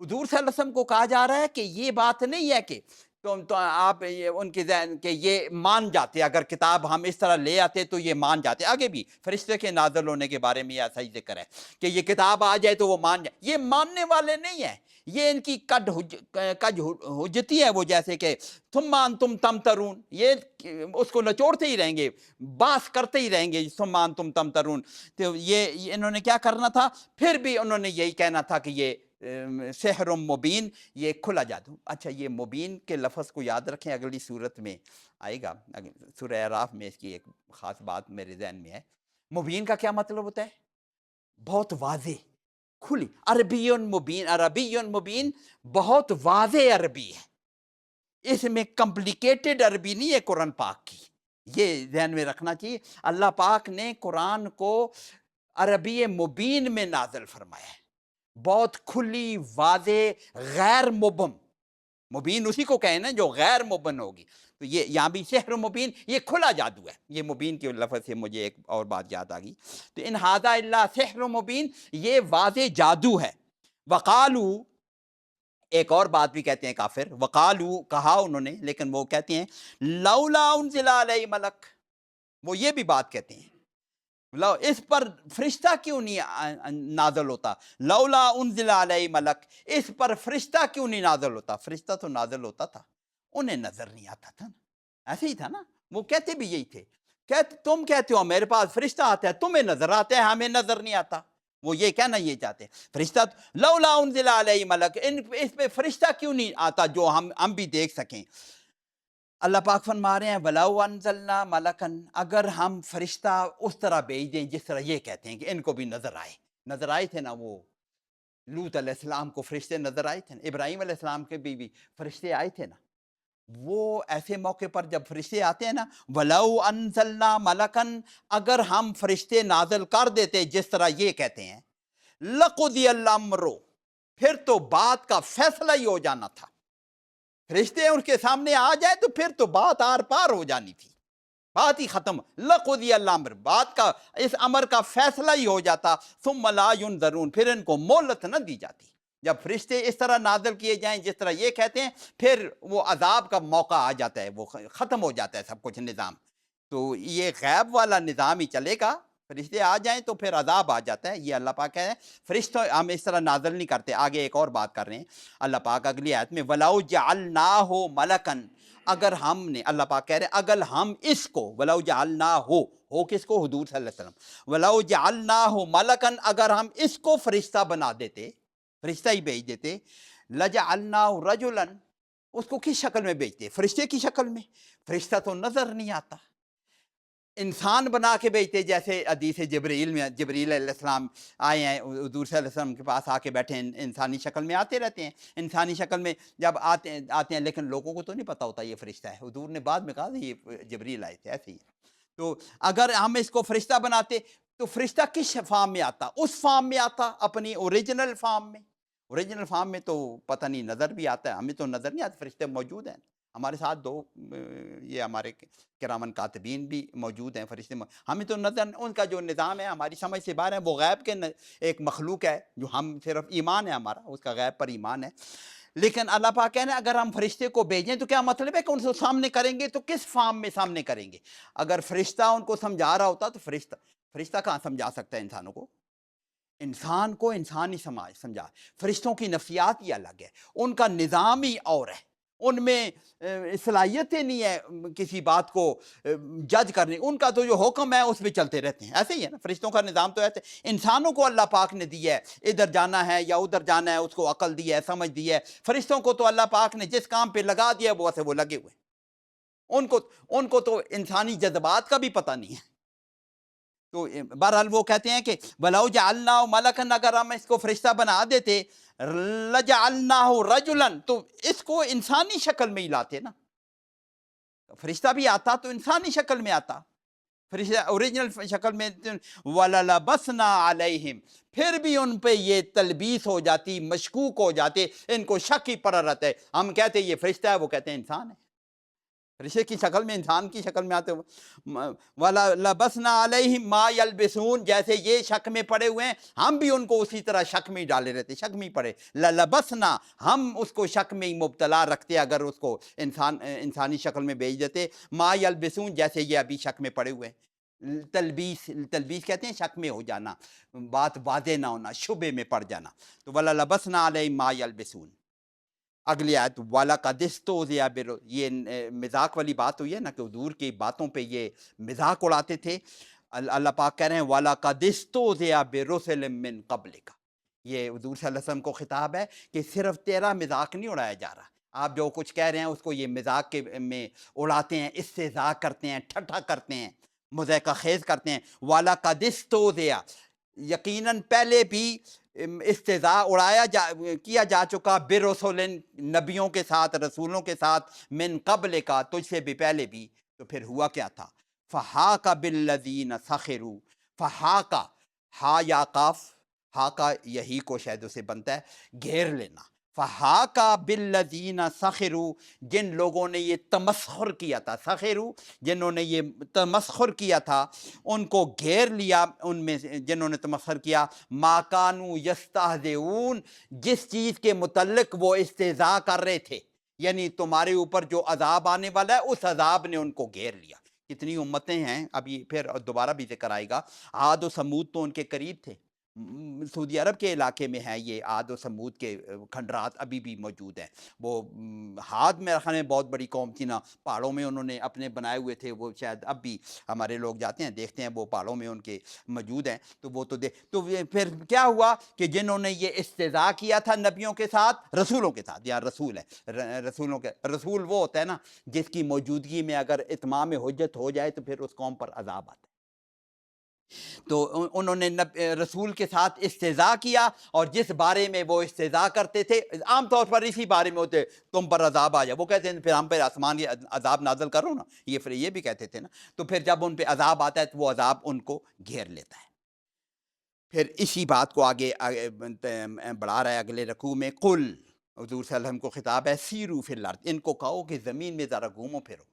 حضور صلی اللہ علیہ وسلم کو کہا جا رہا ہے کہ یہ بات نہیں ہے کہ تو آپ ان کے ذہن کہ یہ مان جاتے، اگر کتاب ہم اس طرح لے آتے تو یہ مان جاتے. آگے بھی فرشتے کے نازل ہونے کے بارے میں ایسا ہی ذکر ہے کہ یہ کتاب آ جائے تو وہ مان جائے. یہ ماننے والے نہیں ہیں، یہ ان کی کج حجتی ہے، وہ جیسے کہ ثم انتم تمترون، یہ اس کو نچوڑتے ہی رہیں گے، باس کرتے ہی رہیں گے ثم انتم تمترون. تو یہ انہوں نے کیا کرنا تھا، پھر بھی انہوں نے یہی کہنا تھا کہ یہ سحر مبین، یہ کھلا جادو. اچھا یہ مبین کے لفظ کو یاد رکھیں، اگلی صورت میں آئے گا، سورہ اعراف میں اس کی ایک خاص بات میرے ذہن میں ہے. مبین کا کیا مطلب ہوتا ہے؟ بہت واضح، کھلی. عربی مبین، عربی مبین بہت واضح عربی ہے، اس میں کمپلیکیٹڈ عربی نہیں ہے قرآن پاک کی، یہ ذہن میں رکھنا چاہیے. اللہ پاک نے قرآن کو عربی مبین میں نازل فرمایا ہے، بہت کھلی، واضح، غیر مبہم. مبین اسی کو کہیں نا جو غیر مبین ہوگی. تو یہ یہاں بھی سحر مبین، یہ کھلا جادو ہے. یہ مبین کے لفظ سے مجھے ایک اور بات یاد آ گئی. تو ان ھذا الا سحر مبین، یہ واضح جادو ہے. وقالو، ایک اور بات بھی کہتے ہیں کافر، وقالو کہا انہوں نے، لیکن وہ کہتے ہیں لولا انزل علیہ ملک، وہ یہ بھی بات کہتے ہیں اس پر فرشتہ کیوں نہیں نازل ہوتا، لولا انزل علیہ ملک، اس پر فرشتہ کیوں نہیں نازل ہوتا. فرشتہ تو نازل ہوتا تھا، انہیں نظر نہیں آتا تھا نا، ایسے ہی تھا نا. وہ کہتے بھی یہی تھے، تم کہتے ہو میرے پاس فرشتہ آتا ہے، تمہیں نظر آتا ہے، ہمیں نظر نہیں آتا. وہ یہ کہنا یہ چاہتے ہیں فرشتہ لولا انزل علیہ ملک، اس پہ فرشتہ کیوں نہیں آتا جو ہم بھی دیکھ سکیں. اللہ پاک فرما رہے ہیں وَلَوْ أَنزَلْنَا مَلَكًا، اگر ہم فرشتہ اس طرح بھیج دیں جس طرح یہ کہتے ہیں کہ ان کو بھی نظر آئے. نظر آئے تھے نا، وہ لوط علیہ السلام کو فرشتے نظر آئے تھے نا، ابراہیم علیہ السلام کے بھی فرشتے آئے تھے نا. وہ ایسے موقع پر جب فرشتے آتے ہیں نا، وَلَوْ أَنزَلْنَا مَلَكًا، اگر ہم فرشتے نازل کر دیتے جس طرح یہ کہتے ہیں، لَقُضِيَ الْأَمْرُ، پھر تو بات کا فیصلہ ہی ہو جانا تھا. فرشتے ان کے سامنے آ جائے تو پھر تو بات آر پار ہو جانی تھی، بات ہی ختم. لَقُضِيَ الْأَمْرُ، بات کا، اس امر کا فیصلہ ہی ہو جاتا. ثُمَّ لَا يُنظَرُونَ، پھر ان کو مہلت نہ دی جاتی. جب فرشتے اس طرح نازل کیے جائیں جس طرح یہ کہتے ہیں، پھر وہ عذاب کا موقع آ جاتا ہے، وہ ختم ہو جاتا ہے سب کچھ نظام. تو یہ غیب والا نظام ہی چلے گا، فرشتے آ جائیں تو پھر عذاب آ جاتا ہے. یہ اللہ پاک کہہ رہے ہیں فرشتوں ہم اس طرح نازل نہیں کرتے. آگے ایک اور بات کر رہے ہیں اللہ پاک اگلی آیت میں، وَلَوْ جَعَلْنَاهُ مَلَكًا، اگر ہم نے، اللہ پاک کہہ رہے ہیں اگر ہم اس کو، وَلَوْ جَعَلْنَاهُ، ہو کس کو، حضور صلی اللہ علیہ وسلم، وَلَوْ جَعَلْنَاهُ مَلَكًا، اگر ہم اس کو فرشتہ بنا دیتے، فرشتہ ہی بھیج دیتے، لَجَعَلْنَاهُ رَجُلًا، اس کو کس شکل میں بھیجتے، فرشتے کی شکل میں. فرشتہ تو نظر نہیں آتا، انسان بنا کے بھیجتے. جیسے حدیث جبریل میں جبریل علیہ السلام آئے ہیں حضور صلی اللہ علیہ وسلم کے پاس، آ کے بیٹھے ہیں، انسانی شکل میں آتے رہتے ہیں. انسانی شکل میں جب آتے ہیں لیکن لوگوں کو تو نہیں پتہ ہوتا یہ فرشتہ ہے. حضور نے بعد میں کہا یہ جبریل آئے تھے، ایسے ہی. تو اگر ہم اس کو فرشتہ بناتے تو فرشتہ کس فارم میں آتا، اس فارم میں آتا، اپنی اوریجنل فارم میں. اوریجنل فارم میں تو پتہ نہیں نظر بھی آتا ہے، ہمیں تو نظر نہیں آتا، فرشتے موجود ہیں. ہمارے ساتھ دو یہ ہمارے کرامن کاتبین بھی موجود ہیں فرشتے، ہمیں تو نظر ان کا جو نظام ہے ہماری سمجھ سے باہر ہے، وہ غیب کے ایک مخلوق ہے جو ہم صرف ایمان ہے ہمارا اس کا غیب پر ایمان ہے۔ لیکن اللہ پاک کہنے اگر ہم فرشتے کو بھیجیں تو کیا مطلب ہے کہ ان سے سامنے کریں گے، تو کس فارم میں سامنے کریں گے؟ اگر فرشتہ ان کو سمجھا رہا ہوتا تو فرشتہ کہاں سمجھا سکتا ہے انسانوں کو؟ انسان کو انسان ہی سمجھا، فرشتوں کی نفسیات ہی الگ ہے، ان کا نظام ہی اور ہے، ان میں صلاحیتیں نہیں ہے کسی بات کو جج کرنے، ان کا تو جو حکم ہے اس پہ چلتے رہتے ہیں، ایسے ہی ہے نا، فرشتوں کا نظام تو ایسے۔ انسانوں کو اللہ پاک نے دی ہے، ادھر جانا ہے یا ادھر جانا ہے، اس کو عقل دی ہے، سمجھ دی ہے۔ فرشتوں کو تو اللہ پاک نے جس کام پہ لگا دیا وہ ایسے وہ لگے ہوئے، ان کو تو انسانی جذبات کا بھی پتہ نہیں ہے۔ تو بہرحال وہ کہتے ہیں کہ وَلَوْ جَعَلْنَاهُ مَلَكًا، اگر ہم اس کو فرشتہ بنا دیتے، لَجَعَلْنَاهُ رَجُلًا، تو اس کو انسانی شکل میں ہی لاتے نا، فرشتہ بھی آتا تو انسانی شکل میں آتا، فرشتہ اوریجنل شکل میں۔ وَلَلَبَسْنَا عَلَيْهِمْ، پھر بھی ان پہ یہ تلبیس ہو جاتی، مشکوک ہو جاتے، ان کو شک ہی پڑا رہتا ہے۔ ہم کہتے ہیں یہ فرشتہ ہے، وہ کہتے ہیں انسان ہے، فرشتے کی شکل میں انسان کی شکل میں آتے ہیں۔ وَلَبَسْنَا عَلَيْهِمْ مَا يَلْبِسُونَ، جیسے یہ شک میں پڑے ہوئے ہیں ہم بھی ان کو اسی طرح شک میں ہی ڈالے رہتے، شک میں ہی پڑے۔ لَلَبَسْنَا، ہم اس کو شک میں ہی مبتلا رکھتے اگر اس کو انسانی شکل میں بھیج دیتے، مَا يَلْبِسُونَ، جیسے یہ ابھی شک میں پڑے ہوئے ہیں۔ تلبیس کہتے ہیں شک میں ہو جانا، بات واضح نہ ہونا، شبے میں پڑ جانا۔ تو وَلَلَبَسْنَا عَلَيْهِمْ مَا يَلْبِسُونَ۔ اگلی آیت وَلَقَدِ اسْتُهْزِئَ، یہ مذاق والی بات ہوئی ہے نا کہ حضور کی باتوں پہ یہ مذاق اڑاتے تھے۔ اللہ پاک کہہ رہے ہیں وَلَقَدِ اسْتُهْزِئَ بِرُسُلٍ مِّن قَبْلِكَ، یہ حضور صلی اللہ علیہ وسلم کو خطاب ہے کہ صرف تیرا مذاق نہیں اڑایا جا رہا، آپ جو کچھ کہہ رہے ہیں اس کو یہ مذاق کے میں اڑاتے ہیں، استہزاء کرتے ہیں، ٹھٹھا کرتے ہیں، مضحکہ خیز کرتے ہیں۔ وَلَقَدِ اسْتُهْزِئَ، یقیناً پہلے بھی استہزاء اڑایا کیا جا چکا، برسولن، نبیوں کے ساتھ، رسولوں کے ساتھ، من قبل کا، تجھ سے بھی پہلے بھی۔ تو پھر ہوا کیا تھا؟ فحاق بالذین سخروا، فحاق، ہا یا قاف، ہا کا یہی کو شاید اسے بنتا ہے گھیر لینا، فحاق بالذین سخروا، جن لوگوں نے یہ تمسخر کیا تھا، سخروا جنہوں نے یہ تمسخر کیا تھا، ان کو گھیر لیا، ان میں جنہوں نے تمسخر کیا، ما کانوا یستہزئون، جس چیز کے متعلق وہ استہزاء کر رہے تھے، یعنی تمہارے اوپر جو عذاب آنے والا ہے اس عذاب نے ان کو گھیر لیا۔ کتنی امتیں ہیں، ابھی پھر دوبارہ بھی ذکر آئے گا، عاد و سمود تو ان کے قریب تھے، سعودی عرب کے علاقے میں ہیں یہ عاد و سمود کے کھنڈرات ابھی بھی موجود ہیں۔ وہ ہاد میں رکھنے بہت بڑی قوم تھی نا، پہاڑوں میں انہوں نے اپنے بنائے ہوئے تھے، وہ شاید اب بھی ہمارے لوگ جاتے ہیں دیکھتے ہیں، وہ پہاڑوں میں ان کے موجود ہیں۔ تو وہ تو تو پھر کیا ہوا کہ جنہوں نے یہ استہزاء کیا تھا نبیوں کے ساتھ، رسولوں کے ساتھ، یا رسول ہے، رسولوں کے رسول وہ ہوتا ہے نا جس کی موجودگی میں اگر اتمام حجت ہو جائے تو پھر اس قوم پر عذاب آتا ہے۔ تو انہوں نے رسول کے ساتھ استہزاء کیا، اور جس بارے میں وہ استہزاء کرتے تھے عام طور پر اسی بارے میں ہوتے، تم پر عذاب آ جائے، وہ کہتے ہیں پھر ہم پہ آسمان یہ عذاب نازل کرو نا، یہ بھی کہتے تھے نا۔ تو پھر جب ان پہ عذاب آتا ہے تو وہ عذاب ان کو گھیر لیتا ہے۔ پھر اسی بات کو آگے بڑھا رہا ہے اگلے رکوع میں، قل، حضور صلی اللہ علیہ وسلم کو خطاب ہے، سیرو فی الارض، ان کو کہو کہ زمین میں ذرا گھومو پھرو۔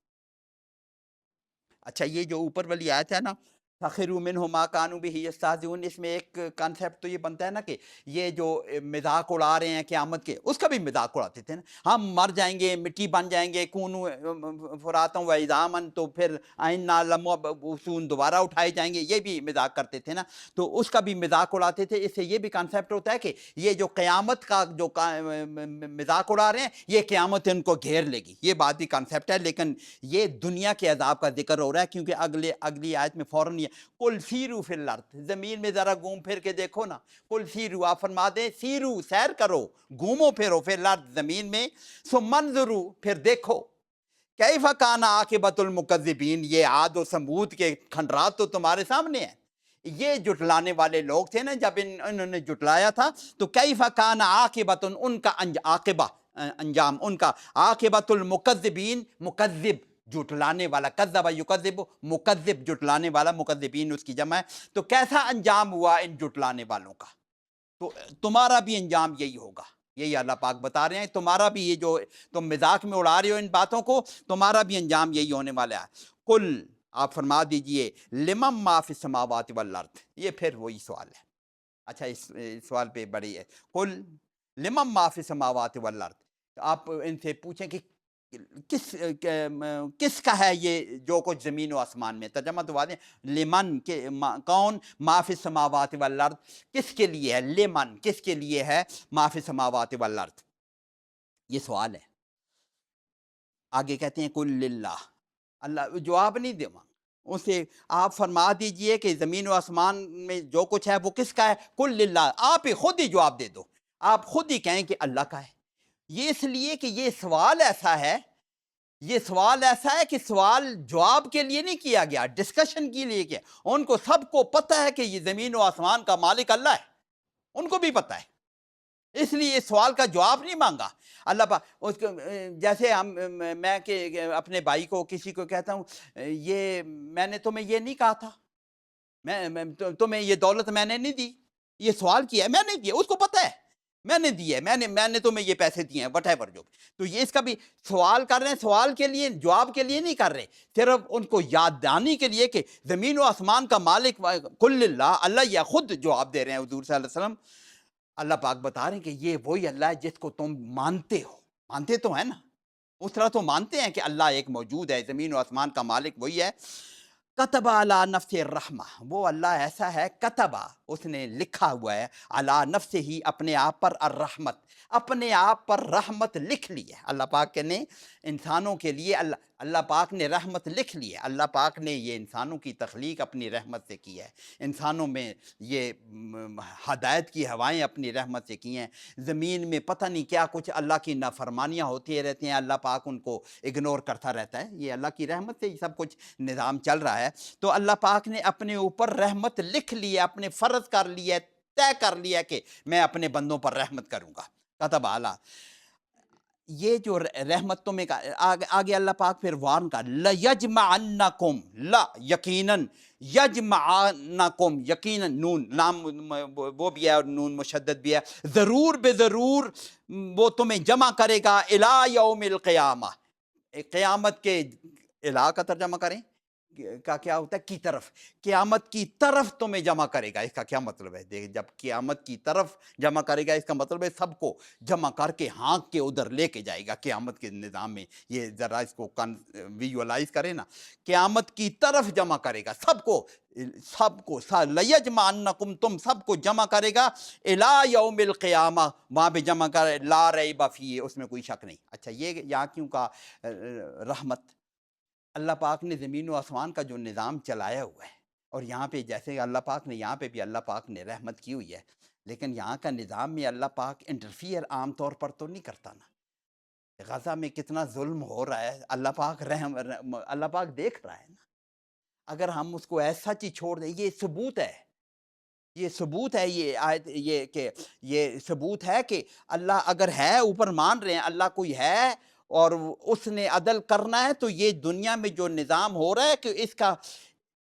اچھا، یہ جو اوپر والی آیت ہے نا، سخروا منہ ما کانوا بہ یستہزئون، اس میں ایک کانسیپٹ تو یہ بنتا ہے نا کہ یہ جو مذاق اڑا رہے ہیں قیامت کے، اس کا بھی مذاق اڑاتے تھے نا، ہم مر جائیں گے، مٹی بن جائیں گے، کونوا فراتا و عظاما، تو پھر انا لمبعوثون، دوبارہ اٹھائے جائیں گے، یہ بھی مذاق کرتے تھے نا، تو اس کا بھی مذاق اڑاتے تھے۔ اس سے یہ بھی کانسیپٹ ہوتا ہے کہ یہ جو قیامت کا جو مذاق اڑا رہے ہیں، یہ قیامت ان کو گھیر لے گی، یہ بات بھی کانسیپٹ ہے، لیکن یہ دنیا کے عذاب کا ذکر ہو رہا ہے، کیونکہ اگلی آیت میں فوراً قل سیرو فی الارض، زمین میں ذرا گھوم پھر کے دیکھو نا، قل سیرو، آپ فرما دیں سیرو، سیر کرو، گھومو پھرو، فی الارض، زمین میں، ثم انظروا، پھر دیکھو، کیف کان عاقبۃ المکذبین، یہ عاد و سمود کے کھنڈرات تو تمہارے سامنے ہیں، یہ جٹلانے والے لوگ تھے نا، جب انہوں نے جٹلایا تھا تو کیف کان عاقبۃ، ان کا عاقبہ، انجام ان کا، عاقبۃ المکذبین، مکذب جٹلانے والا، کذب یکذب، مکذب جٹلانے والا، مکذبین اس کی جمع ہے، تو کیسا انجام ہوا ان جٹلانے والوں کا، تو تمہارا بھی انجام یہی ہوگا، یہی اللہ پاک بتا رہے ہیں، تمہارا بھی یہ جو تم مذاق میں اڑا رہے ہو ان باتوں کو، تمہارا بھی انجام یہی ہونے والا ہے۔ قل، آپ فرما دیجئے، لمن ما فی السماوات والارض، یہ پھر وہی سوال ہے۔ اچھا اس سوال پہ بڑی ہے، قل لمن ما فی السماوات والارض، آپ ان سے پوچھیں کہ کس کس کا ہے یہ جو کچھ زمین و آسمان میں، ترجمہ تو واضح ہے، لمن کون، ما فی السماوات والارض، کس کے لیے ہے، لمن کس کے لیے ہے، ما فی السماوات والارض، یہ سوال ہے۔ آگے کہتے ہیں قل للہ، اللہ جواب نہیں دے اسے، آپ فرما دیجئے کہ زمین و آسمان میں جو کچھ ہے وہ کس کا ہے، قل للہ، آپ ہی خود ہی جواب دے دو، آپ خود ہی کہیں کہ اللہ کا ہے۔ یہ اس لیے کہ یہ سوال ایسا ہے، یہ سوال ایسا ہے کہ سوال جواب کے لیے نہیں کیا گیا، ڈسکشن کے لیے کیا، ان کو سب کو پتہ ہے کہ یہ زمین و آسمان کا مالک اللہ ہے، ان کو بھی پتہ ہے، اس لیے اس سوال کا جواب نہیں مانگا اللہ پاک۔ اس کو جیسے میں کہ اپنے بھائی کو کسی کو کہتا ہوں، یہ میں نے تمہیں یہ نہیں کہا تھا، تمہیں یہ دولت میں نے نہیں دی، یہ سوال کیا ہے، میں نہیں دیا، اس کو پتہ ہے میں نے دی ہے، میں نے تمہیں یہ پیسے دیے ہیں، وٹ ایور جو، تو یہ اس کا بھی سوال کر رہے ہیں، سوال کے لیے جواب کے لیے نہیں کر رہے، صرف ان کو یاد دہانی کے لیے کہ زمین و آسمان کا مالک قل اللہ، اللہ یہ خود جواب دے رہے ہیں حضور صلی اللہ علیہ وسلم، اللہ پاک بتا رہے ہیں کہ یہ وہی اللہ ہے جس کو تم مانتے ہو، مانتے تو ہیں نا، اس طرح تو مانتے ہیں کہ اللہ ایک موجود ہے، زمین و آسمان کا مالک وہی ہے۔ کتب علی نفس الرحمہ، وہ اللہ ایسا ہے، کتبہ اس نے لکھا ہوا ہے، علی نفس ہی اپنے آپ پر، الرحمت اپنے آپ پر رحمت لکھ لی ہے، اللہ پاک نے انسانوں کے لیے اللہ پاک نے رحمت لکھ لی ہے، اللہ پاک نے یہ انسانوں کی تخلیق اپنی رحمت سے کی ہے، انسانوں میں یہ ہدایت کی ہوائیں اپنی رحمت سے کی ہیں، زمین میں پتہ نہیں کیا کچھ اللہ کی نافرمانیاں ہوتی رہتی ہیں، اللہ پاک ان کو اگنور کرتا رہتا ہے، یہ اللہ کی رحمت سے یہ سب کچھ نظام چل رہا ہے۔ تو اللہ پاک نے اپنے اوپر رحمت لکھ لی ہے، اپنے فرض کر لیا ہے، طے کر لیا کہ میں اپنے بندوں پر رحمت کروں گا، کتب اعلیٰ، یہ جو رحمت تمہیں آگے اللہ پاک پھر وارن کا، لَيَجْمَعَنَّكُمْ، لا یقیناً، یجمعنکم یقیناً، نون لام وہ بھی ہے اور نون مشدد بھی ہے، ضرور بے ضرور وہ تمہیں جمع کرے گا، الی یوم القیامہ، قیامت کے الہ کا ترجمہ کریں کا کیا ہوتا ہے، کی طرف، قیامت کی طرف تمہیں جمع کرے گا، اس کا کیا مطلب ہے، دیکھ جب قیامت کی طرف جمع کرے گا، اس کا مطلب ہے سب کو جمع کر کے ہانک کے ادھر لے کے جائے گا قیامت کے نظام میں، یہ ذرا اس کو ویژولائز کریں نا، قیامت کی طرف جمع کرے گا سب کو، لیجمعنکم، تم سب کو جمع کرے گا، الی یوم القیامہ، وہاں پہ جمع کرے، لا ریب فیہ، اس میں کوئی شک نہیں۔ اچھا یہ یہاں کیوں کا رحمت، اللہ پاک نے زمین و آسمان کا جو نظام چلایا ہوا ہے، اور یہاں پہ جیسے اللہ پاک نے یہاں پہ بھی اللہ پاک نے رحمت کی ہوئی ہے، لیکن یہاں کا نظام میں اللہ پاک انٹرفیئر عام طور پر تو نہیں کرتا نا، غزہ میں کتنا ظلم ہو رہا ہے، اللہ پاک اللہ پاک دیکھ رہا ہے نا، اگر ہم اس کو ایسا چیز چھوڑ دیں، یہ ثبوت ہے، یہ ثبوت ہے، یہ آیت، یہ کہ یہ ثبوت ہے کہ اللہ اگر ہے، اوپر مان رہے ہیں اللہ کوئی ہے اور اس نے عدل کرنا ہے، تو یہ دنیا میں جو نظام ہو رہا ہے کہ اس کا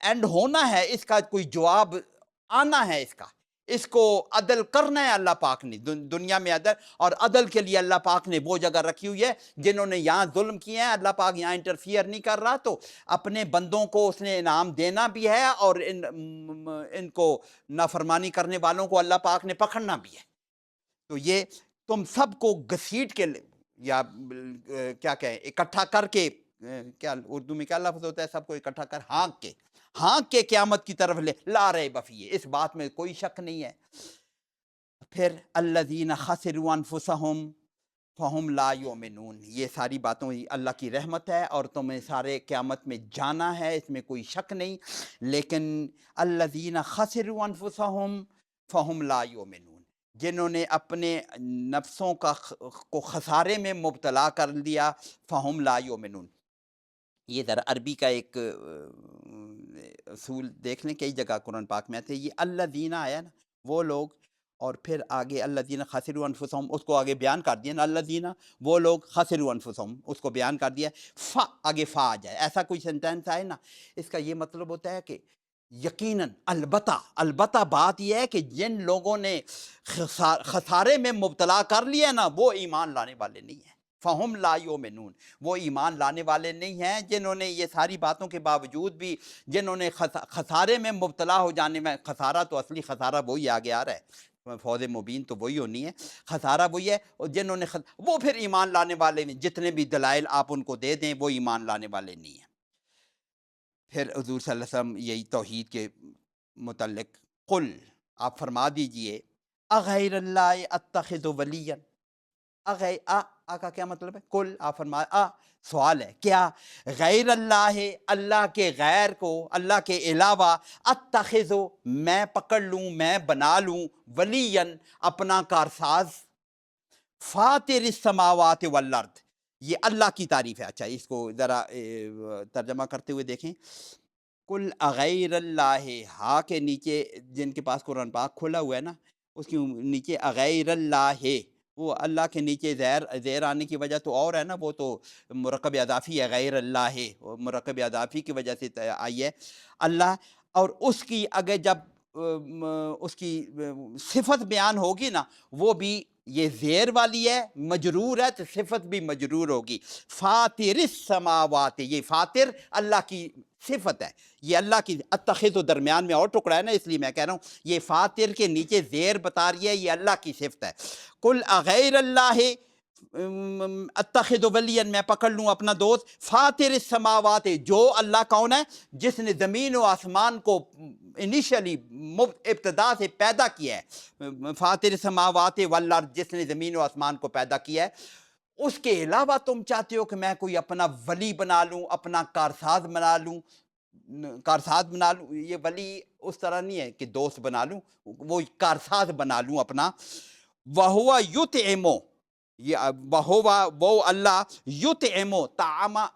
اینڈ ہونا ہے، اس کا کوئی جواب آنا ہے، اس کو عدل کرنا ہے اللہ پاک نے دنیا میں عدل، اور عدل کے لیے اللہ پاک نے وہ جگہ رکھی ہوئی ہے، جنہوں نے یہاں ظلم کیے ہیں اللہ پاک یہاں انٹرفیئر نہیں کر رہا، تو اپنے بندوں کو اس نے انعام دینا بھی ہے، اور ان کو نافرمانی کرنے والوں کو اللہ پاک نے پکڑنا بھی ہے۔ تو یہ تم سب کو گھسیٹ کے، یا کیا کہیں، اکٹھا کر کے، کیا اردو میں کیا لفظ ہوتا ہے، سب کو اکٹھا کر، ہانک کے قیامت کی طرف لے، لا ریب فیہ، اس بات میں کوئی شک نہیں ہے۔ پھر الذین خسروا انفسہم فہم لا یؤمنون، یہ ساری باتوں اللہ کی رحمت ہے، اور تمہیں سارے قیامت میں جانا ہے، اس میں کوئی شک نہیں، لیکن الذین خسروا انفسہم فہم لا یؤمنون، جنہوں نے اپنے نفسوں کو خسارے میں مبتلا کر دیا، فہم لا یؤمنون، یہ ذرا عربی کا ایک اصول دیکھ لیں، کئی جگہ قرآن پاک میں آتے ہیں، یہ الذین آیا نا، وہ لوگ، اور پھر آگے الذین خسروا انفسہم، اس کو آگے بیان کر دیا نا، الذین وہ لوگ، خسروا انفسہم اس کو بیان کر دیا، آگے فا آ جائے، ایسا کوئی سینٹینس آئے نا، اس کا یہ مطلب ہوتا ہے کہ یقیناً، البتہ بات یہ ہے کہ جن لوگوں نے خسارے میں مبتلا کر لیا نا، وہ ایمان لانے والے نہیں ہیں۔ فہم لا یؤمنون، وہ ایمان لانے والے نہیں ہیں جنہوں نے یہ ساری باتوں کے باوجود بھی، جنہوں نے خسارے میں مبتلا ہو جانے میں، خسارہ تو اصلی خسارہ وہی آگے آ رہا ہے، فوز مبین تو وہی ہونی ہے، خسارہ وہی ہے، اور جنہوں نے وہ پھر ایمان لانے والے نہیں، جتنے بھی دلائل آپ ان کو دے دیں وہ ایمان لانے والے نہیں ہیں۔ پھر حضور صلی اللہ علیہ وسلم یہی توحید کے متعلق، قل، آپ فرما دیجئے، اغیر اللہ اتخذ ولیا، آ کا کیا مطلب ہے؟ کل، آپ فرما، سوال ہے، کیا غیر اللہ، اللہ کے غیر کو، اللہ کے علاوہ، اتخذ، میں پکڑ لوں، میں بنا لوں، ولین، اپنا کارساز، فاطر السماوات والارض، یہ اللہ کی تعریف ہے۔ اچھا، اس کو ذرا ترجمہ کرتے ہوئے دیکھیں، کل اغیر اللہ، ہا کے نیچے جن کے پاس قرآن پاک کھلا ہوا ہے نا، اس کے نیچے اغیر اللہ، وہ اللہ کے نیچے زیر آنے کی وجہ تو اور ہے نا، وہ تو مرکب اضافی ہے، غیر اللہ مرکب اضافی کی وجہ سے آئی ہے اللہ، اور اس کی اگر جب اس کی صفت بیان ہوگی نا، وہ بھی یہ زیر والی ہے، مجرور ہے تو صفت بھی مجرور ہوگی، فاطر السماوات، یہ فاطر اللہ کی صفت ہے، یہ اللہ کی، اتخذ درمیان میں اور ٹکڑا ہے نا، اس لیے میں کہہ رہا ہوں یہ فاطر کے نیچے زیر بتا رہی ہے، یہ اللہ کی صفت ہے۔ قل اغیر اللہ اتخذ ولیا، میں پکڑ لوں اپنا دوست، فاطر السماوات، جو اللہ کون ہے؟ جس نے زمین و آسمان کو انیشلی، ابتدا سے پیدا کیا ہے، فاطر السماوات والارض، جس نے زمین و آسمان کو پیدا کیا ہے، اس کے علاوہ تم چاہتے ہو کہ میں کوئی اپنا ولی بنا لوں، اپنا کارساز بنا لوں، یہ ولی اس طرح نہیں ہے کہ دوست بنا لوں، وہ کارساز بنا لوں اپنا، وَهُوَ يُطْعِمُ، یہ وہ اللہ، یطعمو،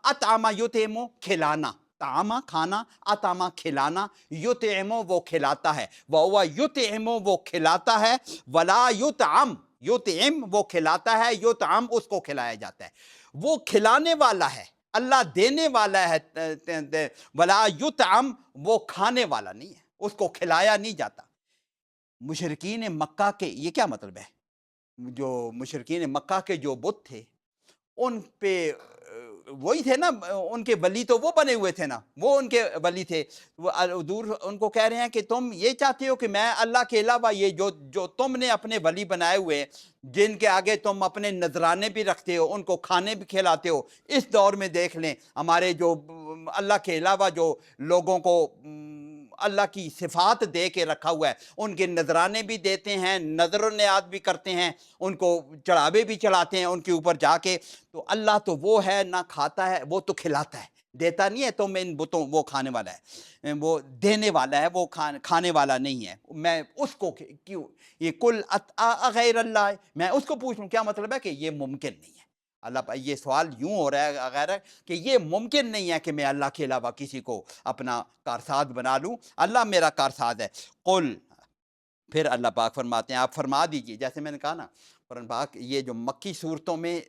اطعم یطعمو، کھلانا، طعام کھانا، اطعم کھلانا، یطعمو وہ کھلاتا ہے، وَهُوَ یطعم وہ کھلاتا ہے، ولا یطعم، یطعم وہ کھلاتا ہے، یطعم اس کو کھلایا جاتا ہے، وہ کھلانے والا ہے، اللہ دینے والا ہے، ولا یطعم وہ کھانے والا نہیں ہے، اس کو کھلایا نہیں جاتا۔ مشرکین مکہ کے، یہ کیا مطلب ہے؟ جو مشرکین مکہ کے جو بت تھے، ان پہ وہی تھے نا، ان کے ولی تو وہ بنے ہوئے تھے نا، وہ ان کے ولی تھے، وہ حضور ان کو کہہ رہے ہیں کہ تم یہ چاہتے ہو کہ میں اللہ کے علاوہ یہ جو تم نے اپنے ولی بنائے ہوئے، جن کے آگے تم اپنے نذرانے بھی رکھتے ہو، ان کو کھانے بھی کھلاتے ہو، اس دور میں دیکھ لیں ہمارے جو اللہ کے علاوہ جو لوگوں کو اللہ کی صفات دے کے رکھا ہوا ہے، ان کے نذرانے بھی دیتے ہیں، نذر و نیاز بھی کرتے ہیں، ان کو چڑھاوے بھی چڑھاتے ہیں ان کے اوپر جا کے، تو اللہ تو وہ ہے، نہ کھاتا ہے، وہ تو کھلاتا ہے، دیتا نہیں ہے، تو میں ان بتوں، وہ کھانے والا ہے، وہ دینے والا ہے، وہ کھانے والا نہیں ہے، میں اس کو کیوں، یہ کل غیر اللہ، میں اس کو پوچھ لوں، کیا مطلب ہے کہ یہ ممکن نہیں ہے، اللہ، یہ سوال یوں ہو رہا ہے غیر کہ یہ ممکن نہیں ہے کہ میں اللہ کے علاوہ کسی کو اپنا کارساز بنا لوں، اللہ میرا کارساز ہے۔ قل، پھر اللہ پاک فرماتے ہیں، آپ فرما دیجئے، جیسے میں نے کہا نا، قرآن پاک یہ جو مکی صورتوں میں